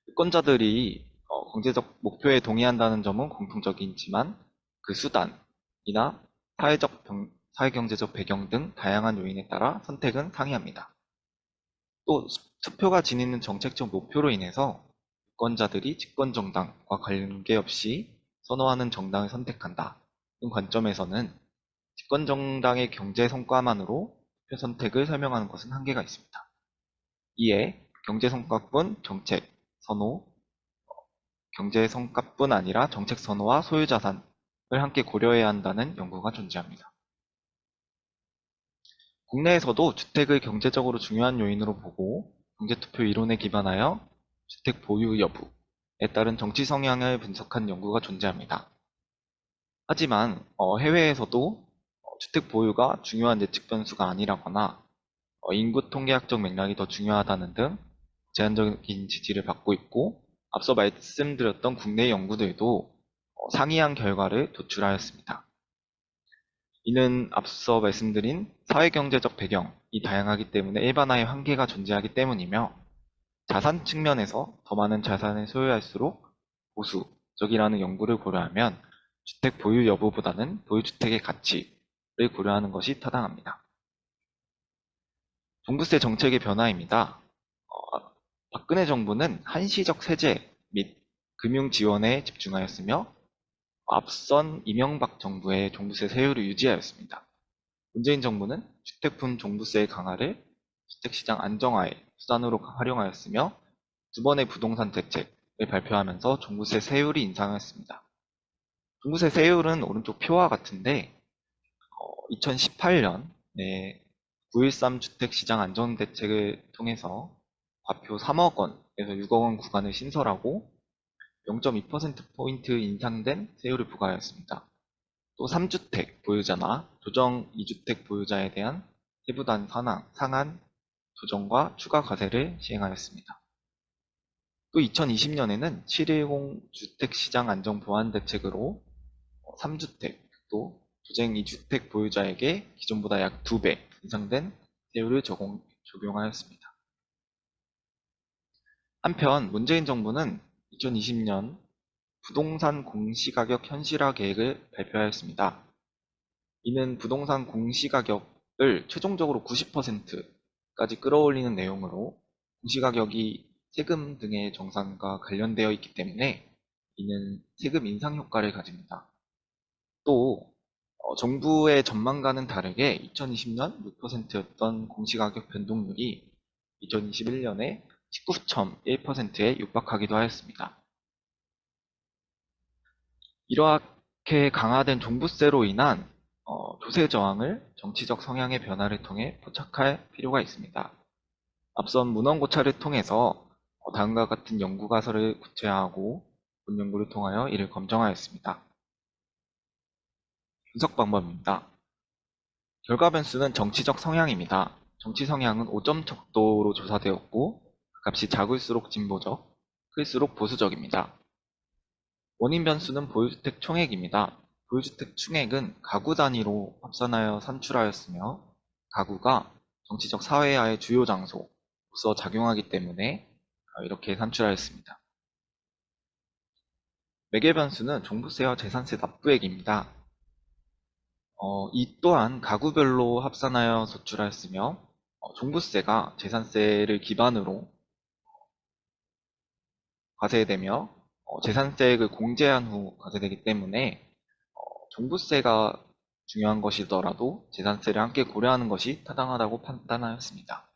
유권자들이 경제적 목표에 동의한다는 점은 공통적이지만 그 수단이나 사회경제적 배경 등 다양한 요인에 따라 선택은 상이합니다. 또 투표가 지니는 정책적 목표로 인해서 유권자들이 집권정당과 관계없이 선호하는 정당을 선택한다. 이 관점에서는 집권정당의 경제 성과만으로 투표 선택을 설명하는 것은 한계가 있습니다. 이에 경제 성과뿐 정책 선호, 경제 성과뿐 아니라 정책 선호와 소유 자산을 함께 고려해야 한다는 연구가 존재합니다. 국내에서도 주택을 경제적으로 중요한 요인으로 보고 경제투표 이론에 기반하여 주택 보유 여부에 따른 정치 성향을 분석한 연구가 존재합니다. 하지만 해외에서도 주택 보유가 중요한 예측 변수가 아니라거나 인구 통계학적 맥락이 더 중요하다는 등 제한적인 지지를 받고 있고, 앞서 말씀드렸던 국내 연구들도 상이한 결과를 도출하였습니다. 이는 앞서 말씀드린 사회경제적 배경이 다양하기 때문에 일반화의 한계가 존재하기 때문이며, 자산 측면에서 더 많은 자산을 소유할수록 보수적이라는 연구를 고려하면 주택 보유 여부보다는 보유주택의 가치를 고려하는 것이 타당합니다. 종부세 정책의 변화입니다. 박근혜 정부는 한시적 세제 및 금융 지원에 집중하였으며, 앞선 이명박 정부의 종부세 세율을 유지하였습니다. 문재인 정부는 주택분 종부세 강화를 주택시장 안정화의 수단으로 활용하였으며, 두 번의 부동산 대책을 발표하면서 종부세 세율이 인상하였습니다. 종부세 세율은 오른쪽 표와 같은데 2018년에 9.13 주택시장 안정대책을 통해서 과표 3억 원에서 6억 원 구간을 신설하고 0.2%포인트 인상된 세율을 부과하였습니다. 또 3주택 보유자나 조정 2주택 보유자에 대한 세부단 상한 조정과 추가 과세를 시행하였습니다. 또 2020년에는 7.10 주택시장 안정 보완 대책으로 3주택, 또 조정 2주택 보유자에게 기존보다 약 2배 인상된 세율을 적용하였습니다. 한편 문재인 정부는 2020년 부동산 공시가격 현실화 계획을 발표하였습니다. 이는 부동산 공시가격을 최종적으로 90%까지 끌어올리는 내용으로, 공시가격이 세금 등의 정산과 관련되어 있기 때문에 이는 세금 인상 효과를 가집니다. 또 정부의 전망과는 다르게 2020년 6%였던 공시가격 변동률이 2021년에 19.1%에 육박하기도 하였습니다. 이렇게 강화된 종부세로 인한 조세 저항을 정치적 성향의 변화를 통해 포착할 필요가 있습니다. 앞선 문헌고찰을 통해서 다음과 같은 연구가설을 구체화하고 본 연구를 통하여 이를 검증하였습니다. 분석 방법입니다. 결과 변수는 정치적 성향입니다. 정치 성향은 5점 척도로 조사되었고, 그 값이 작을수록 진보적, 클수록 보수적입니다. 원인 변수는 보유주택 총액입니다. 보유주택 총액은 가구 단위로 합산하여 산출하였으며, 가구가 정치적 사회화의 주요 장소로서 작용하기 때문에 이렇게 산출하였습니다. 매개 변수는 종부세와 재산세 납부액입니다. 이 또한 가구별로 합산하여 소출하였으며, 종부세가 재산세를 기반으로 과세되며 재산세액을 공제한 후 과세되기 때문에 종부세가 중요한 것이더라도 재산세를 함께 고려하는 것이 타당하다고 판단하였습니다.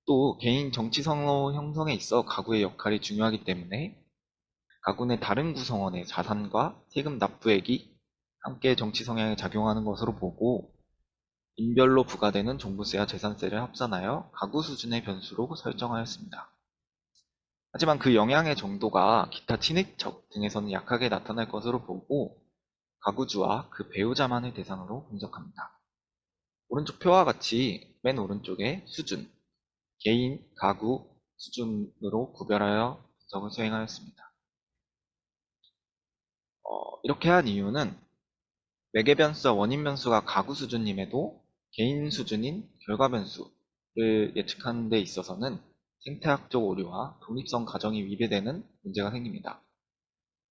또 개인 정치 선호 형성에 있어 가구의 역할이 중요하기 때문에 가구 내 다른 구성원의 자산과 세금 납부액이 함께 정치 성향에 작용하는 것으로 보고, 인별로 부과되는 종부세와 재산세를 합산하여 가구 수준의 변수로 설정하였습니다. 하지만 그 영향의 정도가 기타 친인척 등에서는 약하게 나타날 것으로 보고, 가구주와 그 배우자만을 대상으로 분석합니다. 오른쪽 표와 같이 맨 오른쪽에 수준, 개인, 가구 수준으로 구별하여 분석을 수행하였습니다. 이렇게 한 이유는 매개 변수와 원인 변수가 가구 수준임에도 개인 수준인 결과 변수를 예측하는 데 있어서는 생태학적 오류와 독립성 가정이 위배되는 문제가 생깁니다.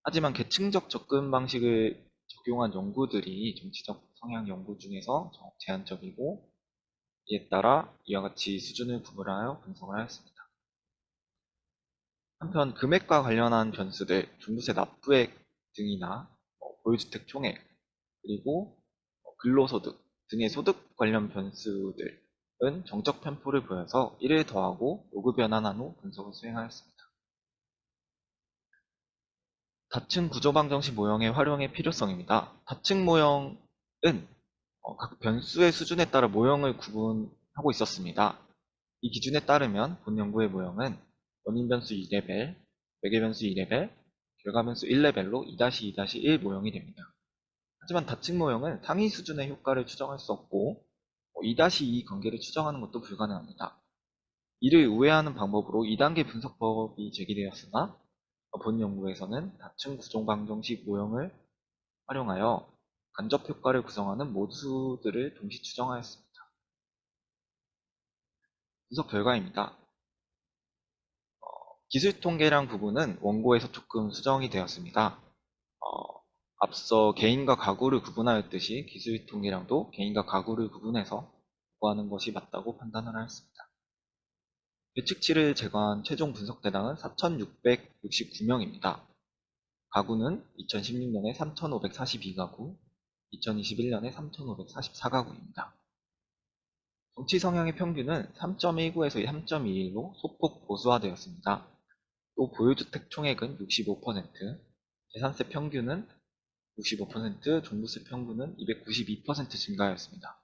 하지만 계층적 접근 방식을 적용한 연구들이 정치적 성향 연구 중에서 제한적이고, 이에 따라 이와 같이 수준을 구분하여 분석을 하였습니다. 한편 금액과 관련한 변수들, 종부세 납부액 등이나 보유주택 총액, 그리고 근로소득 등의 소득 관련 변수들은 정적 편포를 보여서 이를 더하고 로그 변환한 후 분석을 수행하였습니다. 다층 구조방정식 모형의 활용의 필요성입니다. 다층 모형은 각 변수의 수준에 따라 모형을 구분하고 있었습니다. 이 기준에 따르면 본 연구의 모형은 원인 변수 2레벨, 매개 변수 2레벨, 결과 변수 1레벨로 2-2-1 모형이 됩니다. 하지만 다층 모형은 상위 수준의 효과를 추정할 수 없고 2-2 관계를 추정하는 것도 불가능합니다. 이를 우회하는 방법으로 2단계 분석법이 제기되었으나 본 연구에서는 다층 구종 방정식 모형을 활용하여 간접 효과를 구성하는 모수들을 동시 추정하였습니다. 분석 결과입니다. 기술 통계량 부분은 원고에서 조금 수정이 되었습니다. 앞서 개인과 가구를 구분하였듯이 기술 통계량도 개인과 가구를 구분해서 보고하는 것이 맞다고 판단을 하였습니다. 예측치를 제거한 최종 분석 대상은 4,669명입니다. 가구는 2016년에 3,542가구, 2021년에 3,544가구입니다. 정치 성향의 평균은 3.19에서 3.21로 소폭 보수화되었습니다. 또 보유주택 총액은 65%, 재산세 평균은 65%, 종부세 평균은 292% 증가하였습니다.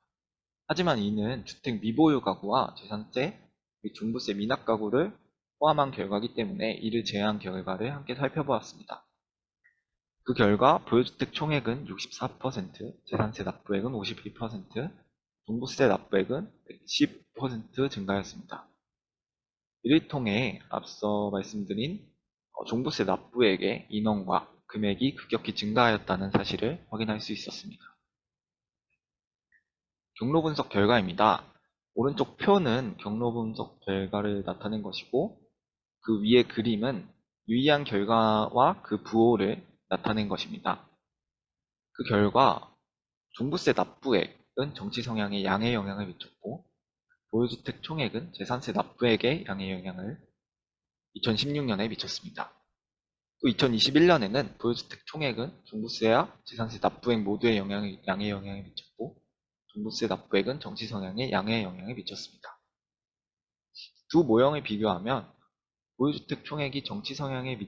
하지만 이는 주택 미보유 가구와 재산세 및 종부세 미납 가구를 포함한 결과이기 때문에 이를 제외한 결과를 함께 살펴보았습니다. 그 결과 보유주택 총액은 64%, 재산세 납부액은 51%, 종부세 납부액은 110% 증가하였습니다. 이를 통해 앞서 말씀드린 종부세 납부액의 인원과 금액이 급격히 증가하였다는 사실을 확인할 수 있었습니다. 경로 분석 결과입니다. 오른쪽 표는 경로 분석 결과를 나타낸 것이고 그 위의 그림은 유의한 결과와 그 부호를 나타낸 것입니다. 그 결과 종부세 납부액은 정치 성향의 양에 영향을 미쳤고 보유주택 총액은 재산세 납부액의 양에 영향을 2016년에 미쳤습니다. 또 2021년에는 보유주택 총액은 종부세와 재산세 납부액 모두의 양에 영향을 미쳤고 종부세 납부액은 정치 성향의 양에 영향을 미쳤습니다. 두 모형을 비교하면 보유주택 총액이 정치 성향에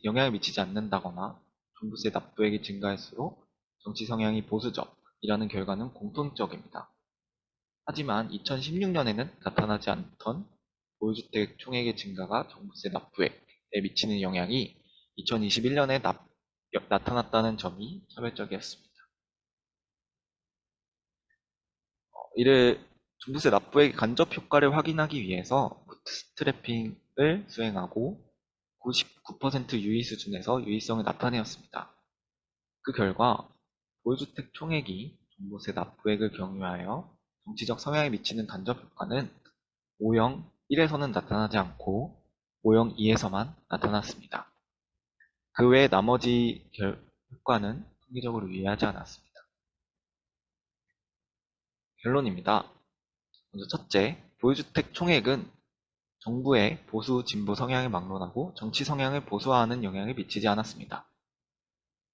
영향을 미치지 않는다거나 종부세 납부액이 증가할수록 정치 성향이 보수적이라는 결과는 공통적입니다. 하지만 2016년에는 나타나지 않던 보유주택 총액의 증가가 종부세 납부액에 미치는 영향이 2021년에 나타났다는 점이 차별적이었습니다. 이를 종부세 납부액의 간접 효과를 확인하기 위해서 부트스트래핑을 수행하고 99% 유의 수준에서 유의성을 나타내었습니다. 그 결과 보유주택 총액이 종부세 납부액을 경유하여 정치적 성향에 미치는 간접 효과는 모형 1에서는 나타나지 않고 모형 2에서만 나타났습니다. 그 외 나머지 효과는 통계적으로 유의하지 않았습니다. 결론입니다. 먼저 첫째, 보유주택 총액은 정부의 보수 진보 성향을 막론하고 정치 성향을 보수화하는 영향을 미치지 않았습니다.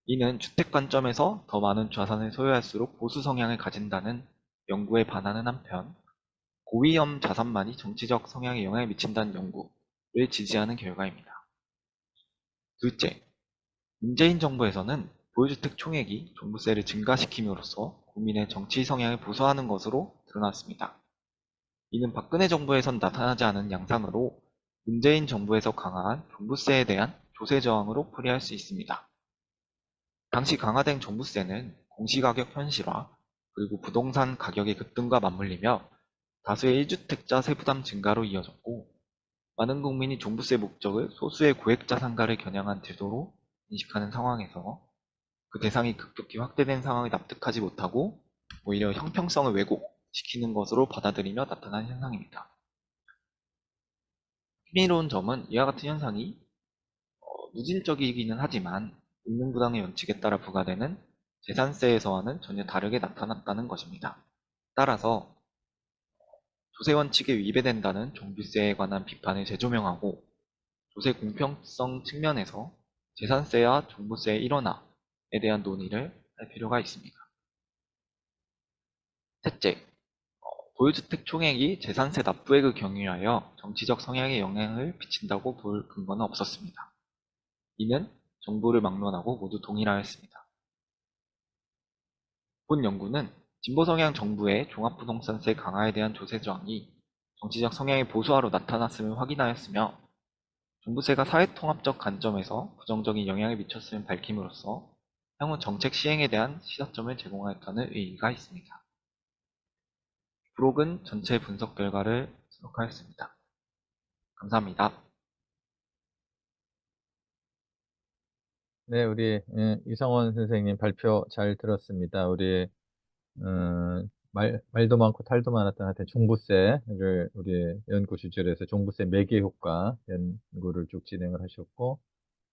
이는 주택 관점에서 더 많은 자산을 소유할수록 보수 성향을 가진다는 연구에 반하는 한편 고위험 자산만이 정치적 성향에 영향을 미친다는 연구를 지지하는 결과입니다. 둘째, 문재인 정부에서는 보유주택 총액이 종부세를 증가시킴으로써 국민의 정치 성향을 보수하는 것으로 드러났습니다. 이는 박근혜 정부에선 나타나지 않은 양상으로 문재인 정부에서 강화한 종부세에 대한 조세 저항으로 풀이할 수 있습니다. 당시 강화된 종부세는 공시가격 현실화, 그리고 부동산 가격의 급등과 맞물리며 다수의 1주택자 세부담 증가로 이어졌고 많은 국민이 종부세 목적을 소수의 고액자산가를 겨냥한 제도로 인식하는 상황에서 그 대상이 급격히 확대된 상황을 납득하지 못하고 오히려 형평성을 왜곡시키는 것으로 받아들이며 나타난 현상입니다. 흥미로운 점은 이와 같은 현상이 누진적이기는 하지만 임금부담의 원칙에 따라 부과되는 재산세에서와는 전혀 다르게 나타났다는 것입니다. 따라서 조세 원칙에 위배된다는 종부세에 관한 비판을 재조명하고 조세 공평성 측면에서 재산세와 종부세의 일원화에 대한 논의를 할 필요가 있습니다. 셋째, 보유주택 총액이 재산세 납부액을 경유하여 정치적 성향에 영향을 미친다고 볼 근거는 없었습니다. 이는 정부를 막론하고 모두 동일하였습니다. 본 연구는 진보성향 정부의 종합부동산세 강화에 대한 조세 저항이 정치적 성향의 보수화로 나타났음을 확인하였으며 종부세가 사회통합적 관점에서 부정적인 영향을 미쳤음을 밝힘으로써 향후 정책 시행에 대한 시사점을 제공하였다는 의의가 있습니다. 부록은 전체 분석 결과를 수록하였습니다. 감사합니다. 네, 우리 이성원 선생님 발표 잘 들었습니다. 우리 말도 많고 탈도 많았던 하여튼 종부세를 우리 연구 주제로 해서 종부세 매개 효과 연구를 쭉 진행을 하셨고,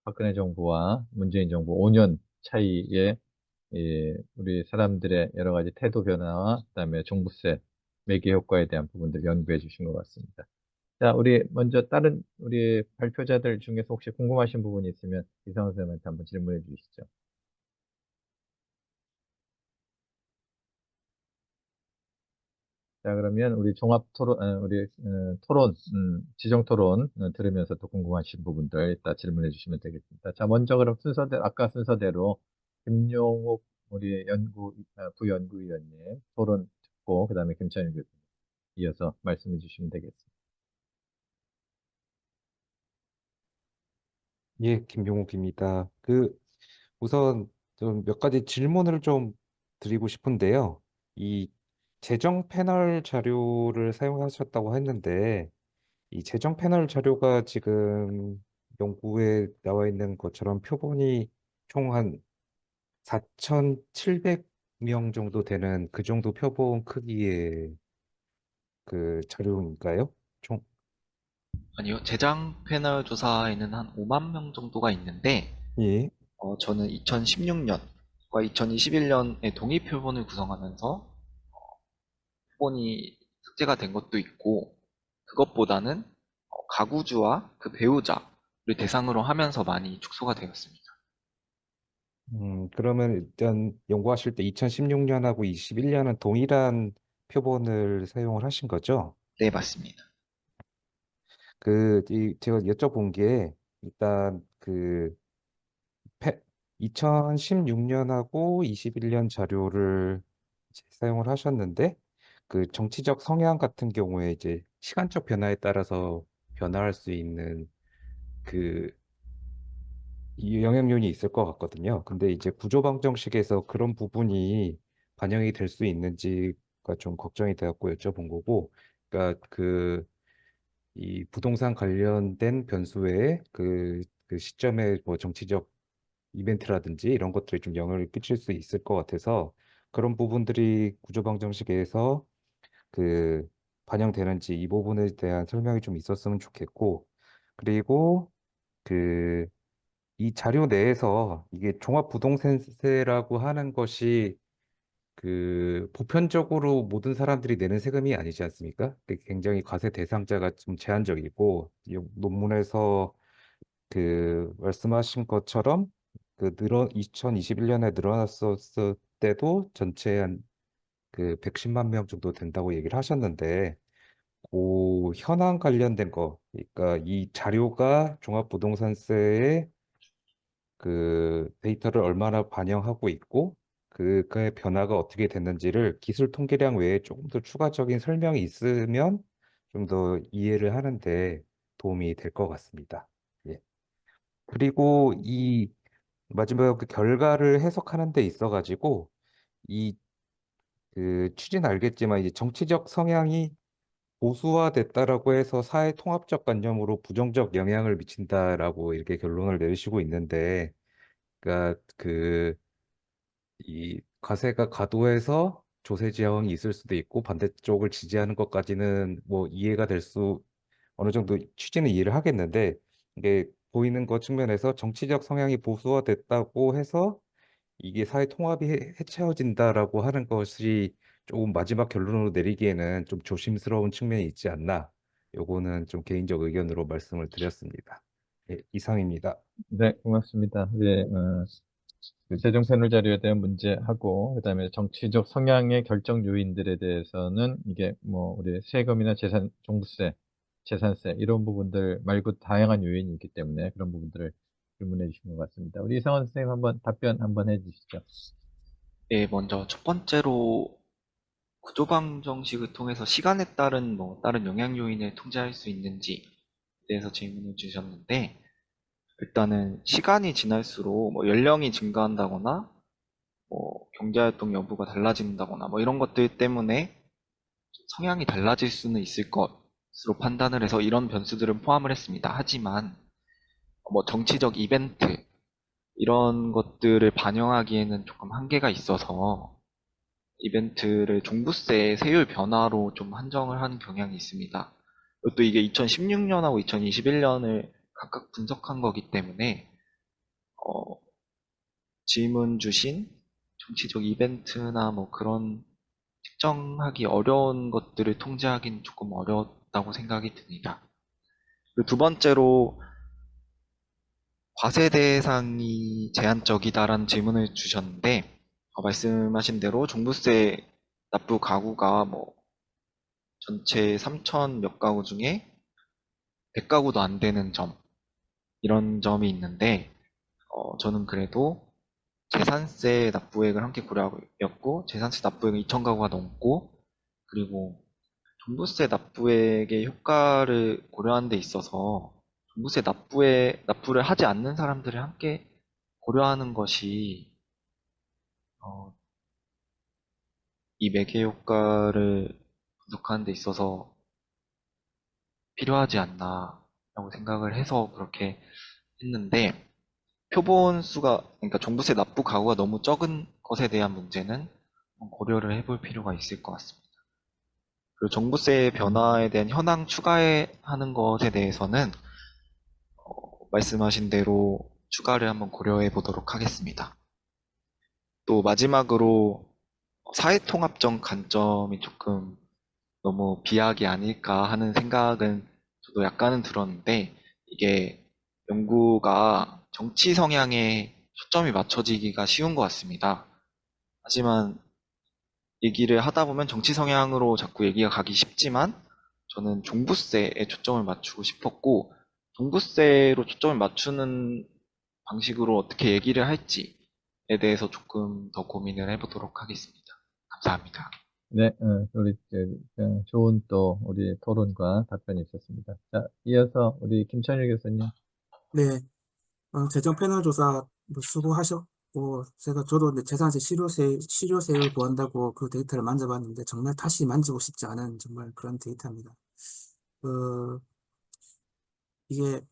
박근혜 정부와 문재인 정부 5년 차이에 우리 사람들의 여러 가지 태도 변화와 그다음에 종부세 매개 효과에 대한 부분들 연구해 주신 것 같습니다. 자, 우리 먼저 다른 우리 발표자들 중에서 혹시 궁금하신 부분이 있으면 이상원 선생님한테 한번 질문해 주시죠. 자, 그러면 우리 종합 토론, 우리 토론, 지정 토론 들으면서 또 궁금하신 부분들 이따 질문해 주시면 되겠습니다. 자, 먼저 그럼 순서대로, 아까 순서대로 김용욱 우리 부연구위원님 토론 듣고, 그 다음에 김찬일 교수님 이어서 말씀해 주시면 되겠습니다. 예, 김용욱입니다. 우선 좀 몇 가지 질문을 좀 드리고 싶은데요. 이 재정 패널 자료를 사용하셨다고 했는데, 이 재정 패널 자료가 지금 연구에 나와 있는 것처럼 표본이 총 한 4,700명 정도 되는 그 정도 표본 크기의 그 자료인가요? 총? 아니요, 재정 패널 조사에는 한 5만 명 정도가 있는데, 예. 저는 2016년과 2021년에 동일 표본을 구성하면서 표본이 삭제가 된 것도 있고, 그것보다는 가구주와 그 배우자를 대상으로 하면서 많이 축소가 되었습니다. 그러면 일단 연구하실 때 2016년하고 21년은 동일한 표본을 사용을 하신 거죠? 네, 맞습니다. 제가 여쭤본 게 일단 2016년하고 21년 자료를 이제 사용을 하셨는데 그 정치적 성향 같은 경우에 이제 시간적 변화에 따라서 변화할 수 있는 그 이 영향론이 있을 것 같거든요. 근데 이제 구조방정식에서 그런 부분이 반영이 될 수 있는지가 좀 걱정이 되었고 여쭤본 거고, 그러니까 이 부동산 관련된 변수 외에 그 시점에 뭐 정치적 이벤트라든지 이런 것들이 좀 영향을 끼칠 수 있을 것 같아서 그런 부분들이 구조방정식에서 그 반영되는지 이 부분에 대한 설명이 좀 있었으면 좋겠고, 그리고 그 이 자료 내에서 이게 종합부동산세라고 하는 것이 보편적으로 모든 사람들이 내는 세금이 아니지 않습니까? 굉장히 과세 대상자가 좀 제한적이고, 이 논문에서 말씀하신 것처럼 2021년에 늘어났었을 때도 전체 한 110만 명 정도 된다고 얘기를 하셨는데, 그 현황 관련된 거, 그러니까 이 자료가 종합부동산세에 데이터를 얼마나 반영하고 있고 그의 변화가 어떻게 됐는지를 기술 통계량 외에 조금 더 추가적인 설명이 있으면 좀 더 이해를 하는데 도움이 될 것 같습니다. 예. 그리고 이 마지막 그 결과를 해석하는 데 있어가지고 이 취지는 알겠지만 이제 정치적 성향이 보수화됐다라고 해서 사회 통합적 관념으로 부정적 영향을 미친다라고 이렇게 결론을 내리시고 있는데, 그러니까 이 과세가 과도해서 조세 지형이 있을 수도 있고 반대쪽을 지지하는 것까지는 뭐 이해가 어느 정도 취지는 이해를 하겠는데, 이게 보이는 것 측면에서 정치적 성향이 보수화됐다고 해서 이게 사회 통합이 해체해진다라고 하는 것이 조금 마지막 결론으로 내리기에는 좀 조심스러운 측면이 있지 않나. 요거는 좀 개인적 의견으로 말씀을 드렸습니다. 예, 이상입니다. 네, 고맙습니다. 네, 그 재정 패널 자료에 대한 문제하고, 그다음에 정치적 성향의 결정 요인들에 대해서는 이게 뭐 우리 세금이나 종부세, 재산세 이런 부분들 말고 다양한 요인이 있기 때문에 그런 부분들을 질문해 주신 것 같습니다. 우리 이상원 선생님 한번 답변 한번 해주시죠. 네, 먼저 첫 번째로 구조방정식을 통해서 시간에 따른 다른 영향 요인을 통제할 수 있는지에 대해서 질문을 주셨는데, 일단은 시간이 지날수록 연령이 증가한다거나 경제활동 여부가 달라진다거나 이런 것들 때문에 성향이 달라질 수는 있을 것 것으로 판단을 해서 이런 변수들은 포함을 했습니다. 하지만 뭐 정치적 이벤트 이런 것들을 반영하기에는 조금 한계가 있어서 이벤트를 종부세 세율 변화로 좀 한정을 하는 경향이 있습니다. 그리고 또 이게 2016년하고 2021년을 각각 분석한 거기 때문에 질문 주신 정치적 이벤트나 뭐 그런 측정하기 어려운 것들을 통제하기는 조금 어렵다고 생각이 듭니다. 그리고 두 번째로 과세 대상이 제한적이다라는 질문을 주셨는데 말씀하신 대로 종부세 납부 가구가 뭐 전체 3천 몇 가구 중에 100가구도 안 되는 점 이런 점이 있는데 저는 그래도 재산세 납부액을 함께 고려하였고 재산세 납부액은 2,000가구가 넘고 그리고 종부세 납부액의 효과를 고려하는 데 있어서 종부세 납부를 하지 않는 사람들을 함께 고려하는 것이 이 매개 효과를 분석하는 데 있어서 필요하지 않나라고 생각을 해서 그렇게 했는데 표본 수가 그러니까 종부세 납부 가구가 너무 적은 것에 대한 문제는 고려를 해볼 필요가 있을 것 같습니다. 그리고 종부세 변화에 대한 현황 추가하는 것에 대해서는 말씀하신 대로 추가를 한번 고려해 보도록 하겠습니다. 또 마지막으로 사회통합적 관점이 조금 너무 비약이 아닐까 하는 생각은 저도 약간은 들었는데 이게 연구가 정치 성향에 초점이 맞춰지기가 쉬운 것 같습니다. 하지만 얘기를 하다 보면 정치 성향으로 자꾸 얘기가 가기 쉽지만 저는 종부세에 초점을 맞추고 싶었고 종부세로 초점을 맞추는 방식으로 어떻게 얘기를 할지에 대해서 조금 더 고민을 해보도록 하겠습니다. 감사합니다. 네, 우리 좋은 또 우리 토론과 답변이 있었습니다. 자, 이어서 우리 김찬일 교수님. 네, 재정 패널 조사 뭐 수고하셨고, 저도 이제 재산세 실효세율 구한다고 그 데이터를 만져봤는데, 정말 다시 만지고 싶지 않은 정말 그런 데이터입니다. 이게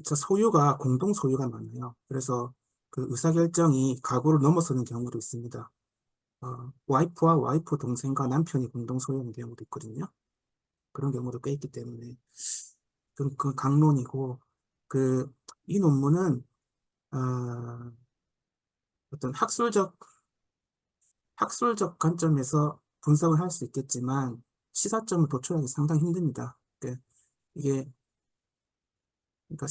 소유가 공동 소유가 많아요. 그래서 그 의사결정이 가구를 넘어서는 경우도 있습니다. 와이프와 와이프 동생과 남편이 공동 소유하는 경우도 있거든요. 그런 경우도 꽤 있기 때문에 그 강론이고 이 논문은 어떤 학술적 관점에서 분석을 할 수 있겠지만 시사점을 도출하기 상당히 힘듭니다. 이게 그러니까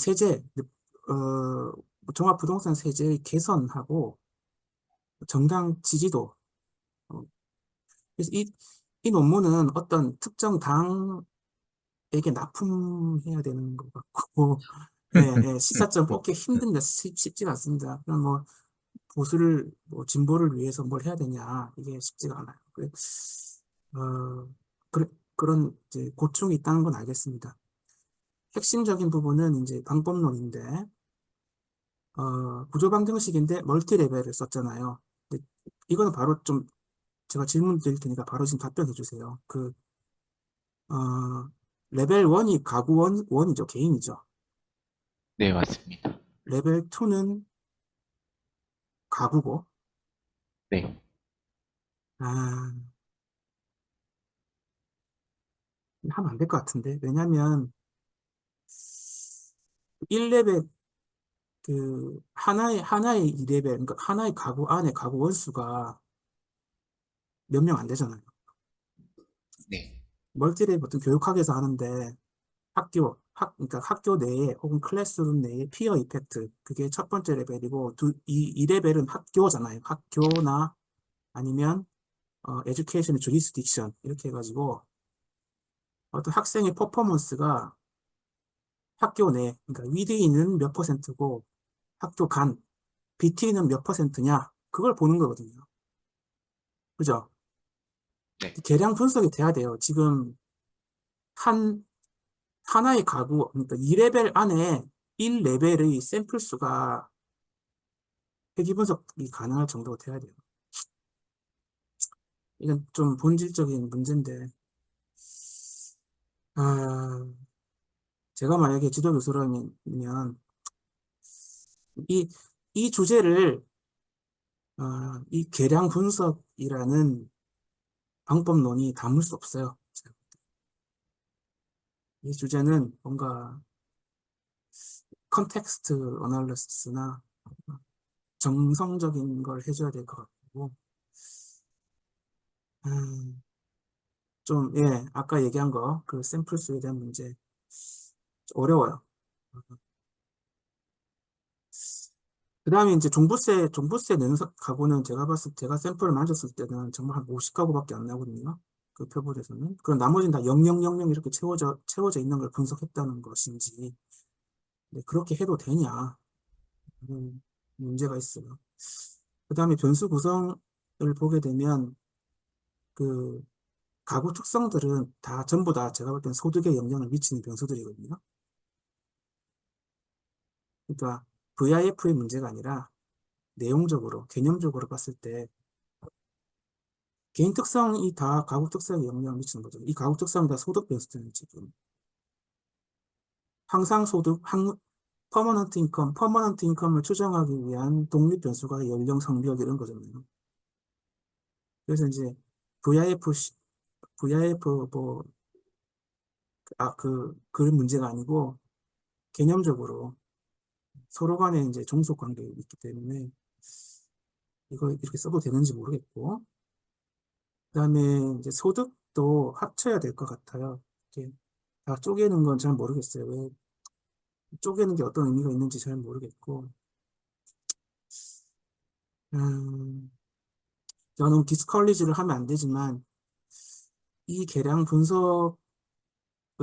종합부동산 세제의 개선하고 정당 지지도 그래서 이 논문은 어떤 특정 당에게 납품해야 되는 것 같고 시사점 뽑기 힘듭니다. 쉽지가 않습니다. 그럼 뭐 보수를 진보를 위해서 뭘 해야 되냐 이게 쉽지가 않아요. 그런 이제 고충이 있다는 건 알겠습니다. 핵심적인 부분은 이제 방법론인데 구조 방정식인데 멀티 레벨을 썼잖아요. 근데 이거는 바로 좀 제가 질문 드릴 테니까 바로 지금 답변해 주세요. 레벨 1이 가구 원이죠. 개인이죠. 네, 맞습니다. 레벨 2는 가구고, 네. 하면 안 될 것 같은데. 왜냐면 1레벨, 하나의 2레벨, 그러니까 하나의 가구 안에 가구 원수가 몇 명 안 되잖아요. 네. 멀티레벨 보통 교육학에서 하는데 그러니까 학교 내에 혹은 클래스룸 내에 피어 이펙트 그게 첫 번째 레벨이고 2레벨은 학교잖아요. 학교나 아니면 에듀케이션의 주리스딕션 이렇게 해가지고 어떤 학생의 퍼포먼스가 학교 내 그러니까 위드인은 몇 %고 학교 간 BT는 몇 %냐 그걸 보는 거거든요. 그죠? 네. 계량 분석이 돼야 돼요. 지금 하나의 가구, 그러니까 2레벨 안에 1레벨의 샘플 수가 회귀 분석이 가능할 정도가 돼야 돼요. 이건 좀 본질적인 문제인데, 아, 제가 만약에 지도교수라면 이, 이 주제를 이 계량 분석이라는 방법론이 담을 수 없어요. 이 주제는 뭔가 컨텍스트 어널리시스나 정성적인 걸 해줘야 될 것 같고, 음, 예, 아까 얘기한 거, 그 샘플 수에 대한 문제, 좀 어려워요. 그 다음에 이제 종부세 내는 가구는 제가 샘플을 만졌을 때는 정말 한 50가구밖에 안 나거든요. 그 표본에서는. 그럼 나머지는 다 0000 이렇게 채워져 있는 걸 분석했다는 것인지, 네, 그렇게 해도 되냐. 문제가 있어요. 그 다음에 변수 구성을 보게 되면, 그, 가구 특성들은 전부 다 제가 볼 때는 소득에 영향을 미치는 변수들이거든요. 그러니까 VIF의 문제가 아니라 내용적으로, 개념적으로 봤을 때 개인 특성이 다 가구 특성에 영향을 미치는 거죠. 이 가구 특성이 다 소득 변수들은 지금. 항상 소득, 퍼머넌트 인컴을 추정하기 위한 독립 변수가 연령, 성별 이런 거잖아요. 그래서 이제 VIF 그런 문제가 아니고 개념적으로 서로 간에 이제 종속 관계가 있기 때문에 이거 이렇게 써도 되는지 모르겠고, 그다음에 이제 소득도 합쳐야 될 것 같아요. 이렇게 다 쪼개는 건 잘 모르겠어요. 왜 쪼개는 게 어떤 의미가 있는지 잘 모르겠고, 저는 디스컬리지를 하면 안 되지만 이 계량 분석의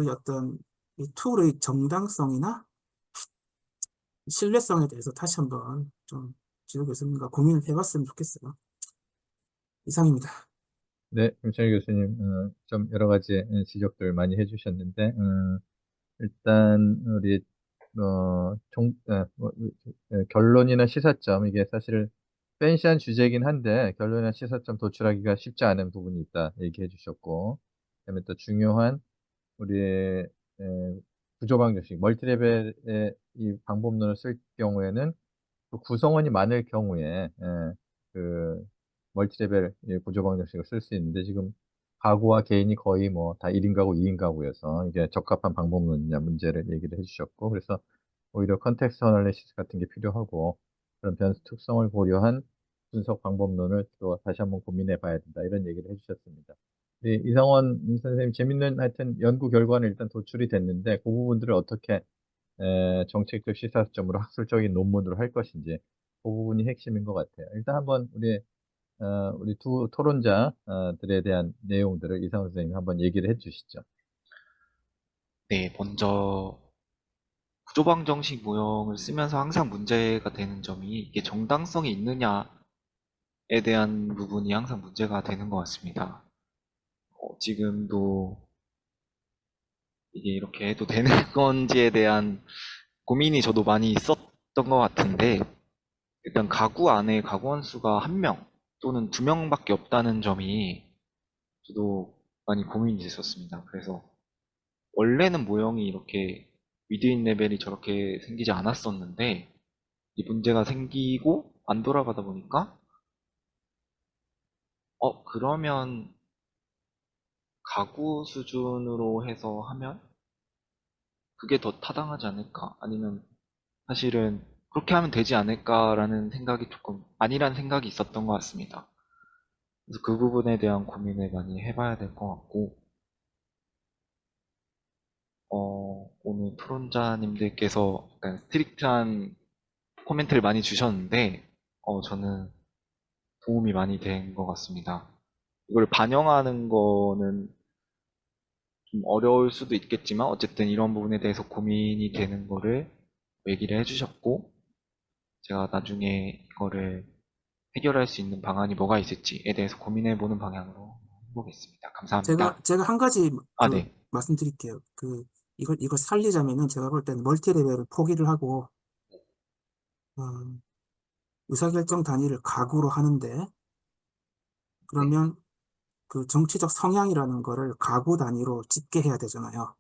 어떤 이 툴의 정당성이나 신뢰성에 대해서 다시 한번 좀 지도 교수님과 고민을 해봤으면 좋겠어요. 이상입니다. 네, 김철희 교수님, 좀 여러 가지 지적들 많이 해주셨는데, 일단 우리 결론이나 시사점, 이게 사실 팬시한 주제이긴 한데 결론이나 시사점 도출하기가 쉽지 않은 부분이 있다 얘기해 주셨고, 그다음에 또 중요한 우리의 구조방 정식, 멀티레벨의 이 방법론을 쓸 경우에는 또 구성원이 많을 경우에 그 멀티레벨 구조방 정식을 쓸 수 있는데, 지금 가구와 개인이 거의 뭐 다 1인 가구, 2인 가구여서 이게 적합한 방법론이냐 문제를 얘기를 해주셨고, 그래서 오히려 컨텍스트 어널리시스 같은 게 필요하고 그런 변수 특성을 고려한 분석 방법론을 또 다시 한번 고민해 봐야 된다, 이런 얘기를 해주셨습니다. 네, 이상원 선생님, 재밌는 하여튼 연구 결과는 일단 도출이 됐는데 그 부분들을 어떻게 정책적 시사점으로 학술적인 논문으로 할 것인지, 그 부분이 핵심인 것 같아요. 일단 한번 우리 두 토론자들에 대한 내용들을 이상원 선생님이 한번 얘기를 해 주시죠. 네, 먼저 구조방 정식 모형을 쓰면서 항상 문제가 되는 점이 이게 정당성이 있느냐에 대한 부분이 항상 문제가 되는 것 같습니다. 지금도 이게 이렇게 해도 되는 건지에 대한 고민이 저도 많이 있었던 것 같은데, 일단 가구 안에 가구원 수가 1명 또는 2명밖에 없다는 점이 저도 많이 고민이 됐었습니다. 그래서 원래는 모형이 이렇게 위드인 레벨이 저렇게 생기지 않았었는데, 이 문제가 생기고 안 돌아가다 보니까 그러면 가구 수준으로 해서 하면 그게 더 타당하지 않을까? 아니면 사실은 그렇게 하면 되지 않을까라는 생각이 조금 아니란 생각이 있었던 것 같습니다. 그래서 그 부분에 대한 고민을 많이 해봐야 될 것 같고, 오늘 토론자님들께서 약간 스트릭트한 코멘트를 많이 주셨는데, 저는 도움이 많이 된 것 같습니다. 이걸 반영하는 거는 좀 어려울 수도 있겠지만, 어쨌든 이런 부분에 대해서 고민이 되는 거를 얘기를 해주셨고, 제가 나중에 이거를 해결할 수 있는 방안이 뭐가 있을지에 대해서 고민해보는 방향으로 해보겠습니다. 감사합니다. 제가 한 가지 네. 말씀드릴게요. 이걸 살리자면은 제가 볼 때는 멀티레벨을 포기를 하고, 의사결정 단위를 가구로 하는데, 그러면 그 정치적 성향이라는 거를 가구 단위로 집계해야 되잖아요.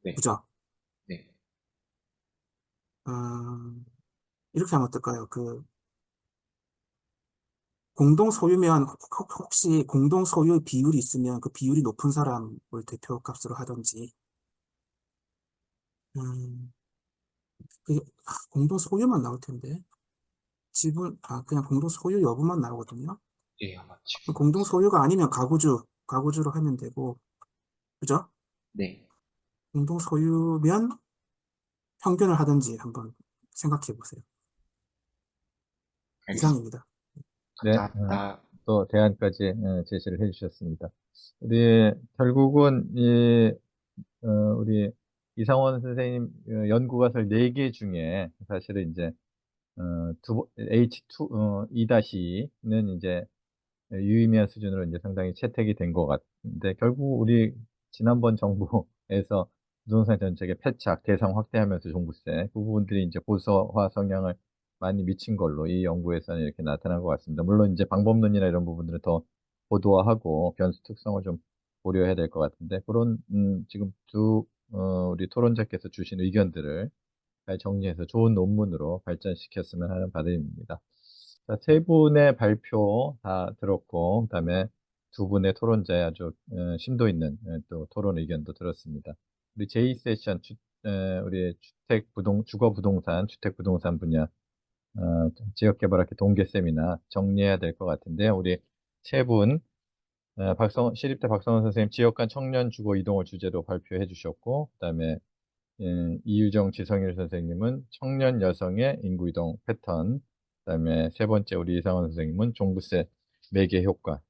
네. 그죠? 네. 이렇게 하면 어떨까요? 공동 소유면 혹시 공동 소유 비율이 있으면 그 비율이 높은 사람을 대표 값으로 하든지, 음, 공동 소유만 나올 텐데. 그냥 공동 소유 여부만 나오거든요. 예, 아마 그럼 지금 공동 소유가 아니면 가구주로 하면 되고, 그죠? 네. 공동 소유면 평균을 하든지 한번 생각해 보세요. 알겠습니다. 이상입니다. 네, 감사합니다. 또 대안까지 제시를 해주셨습니다. 우리 결국은 우리 이상원 선생님 연구가설 4개 중에 사실은 이제 H2, 2-2는 이제 유의미한 수준으로 이제 상당히 채택이 된 것 같은데, 결국 우리 지난번 정부에서 부동산 정책의 패착, 대상 확대하면서 종부세, 그 부분들이 이제 고소화 성향을 많이 미친 걸로 이 연구에서는 이렇게 나타난 것 같습니다. 물론 이제 방법론이나 이런 부분들은 더 고도화하고 변수 특성을 좀 고려해야 될 것 같은데, 그런 지금 우리 토론자께서 주신 의견들을 잘 정리해서 좋은 논문으로 발전시켰으면 하는 바람입니다. 자, 세 분의 발표 다 들었고, 그다음에 두 분의 토론자의 아주 심도 있는 또 토론 의견도 들었습니다. 우리 제2세션 우리 주택부동산 분야 지역개발학회 동계 세미나 정리해야 될 것 같은데요. 우리 세 분, 시립대 박성원 선생님 지역 간 청년 주거 이동을 주제로 발표해 주셨고, 그다음에 이유정 지성일 선생님은 청년 여성의 인구이동 패턴, 그다음에 세 번째 우리 이상원 선생님은 종부세 매개 효과,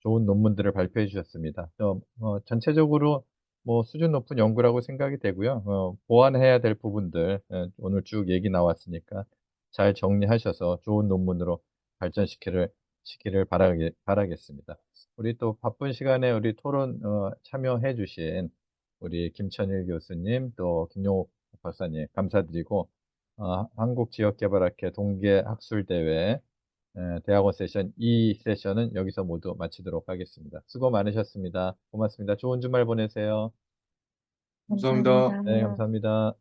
좋은 논문들을 발표해 주셨습니다. 전체적으로 뭐 수준 높은 연구라고 생각이 되고요. 보완해야 될 부분들 오늘 쭉 얘기 나왔으니까 잘 정리하셔서 좋은 논문으로 시키를 바라겠습니다. 우리 또 바쁜 시간에 우리 토론 참여해 주신 우리 김천일 교수님, 또 김용옥 박사님 감사드리고, 한국지역개발학회 동계학술대회 대학원 세션 2 세션은 여기서 모두 마치도록 하겠습니다. 수고 많으셨습니다. 고맙습니다. 좋은 주말 보내세요. 감사합니다. 네, 감사합니다.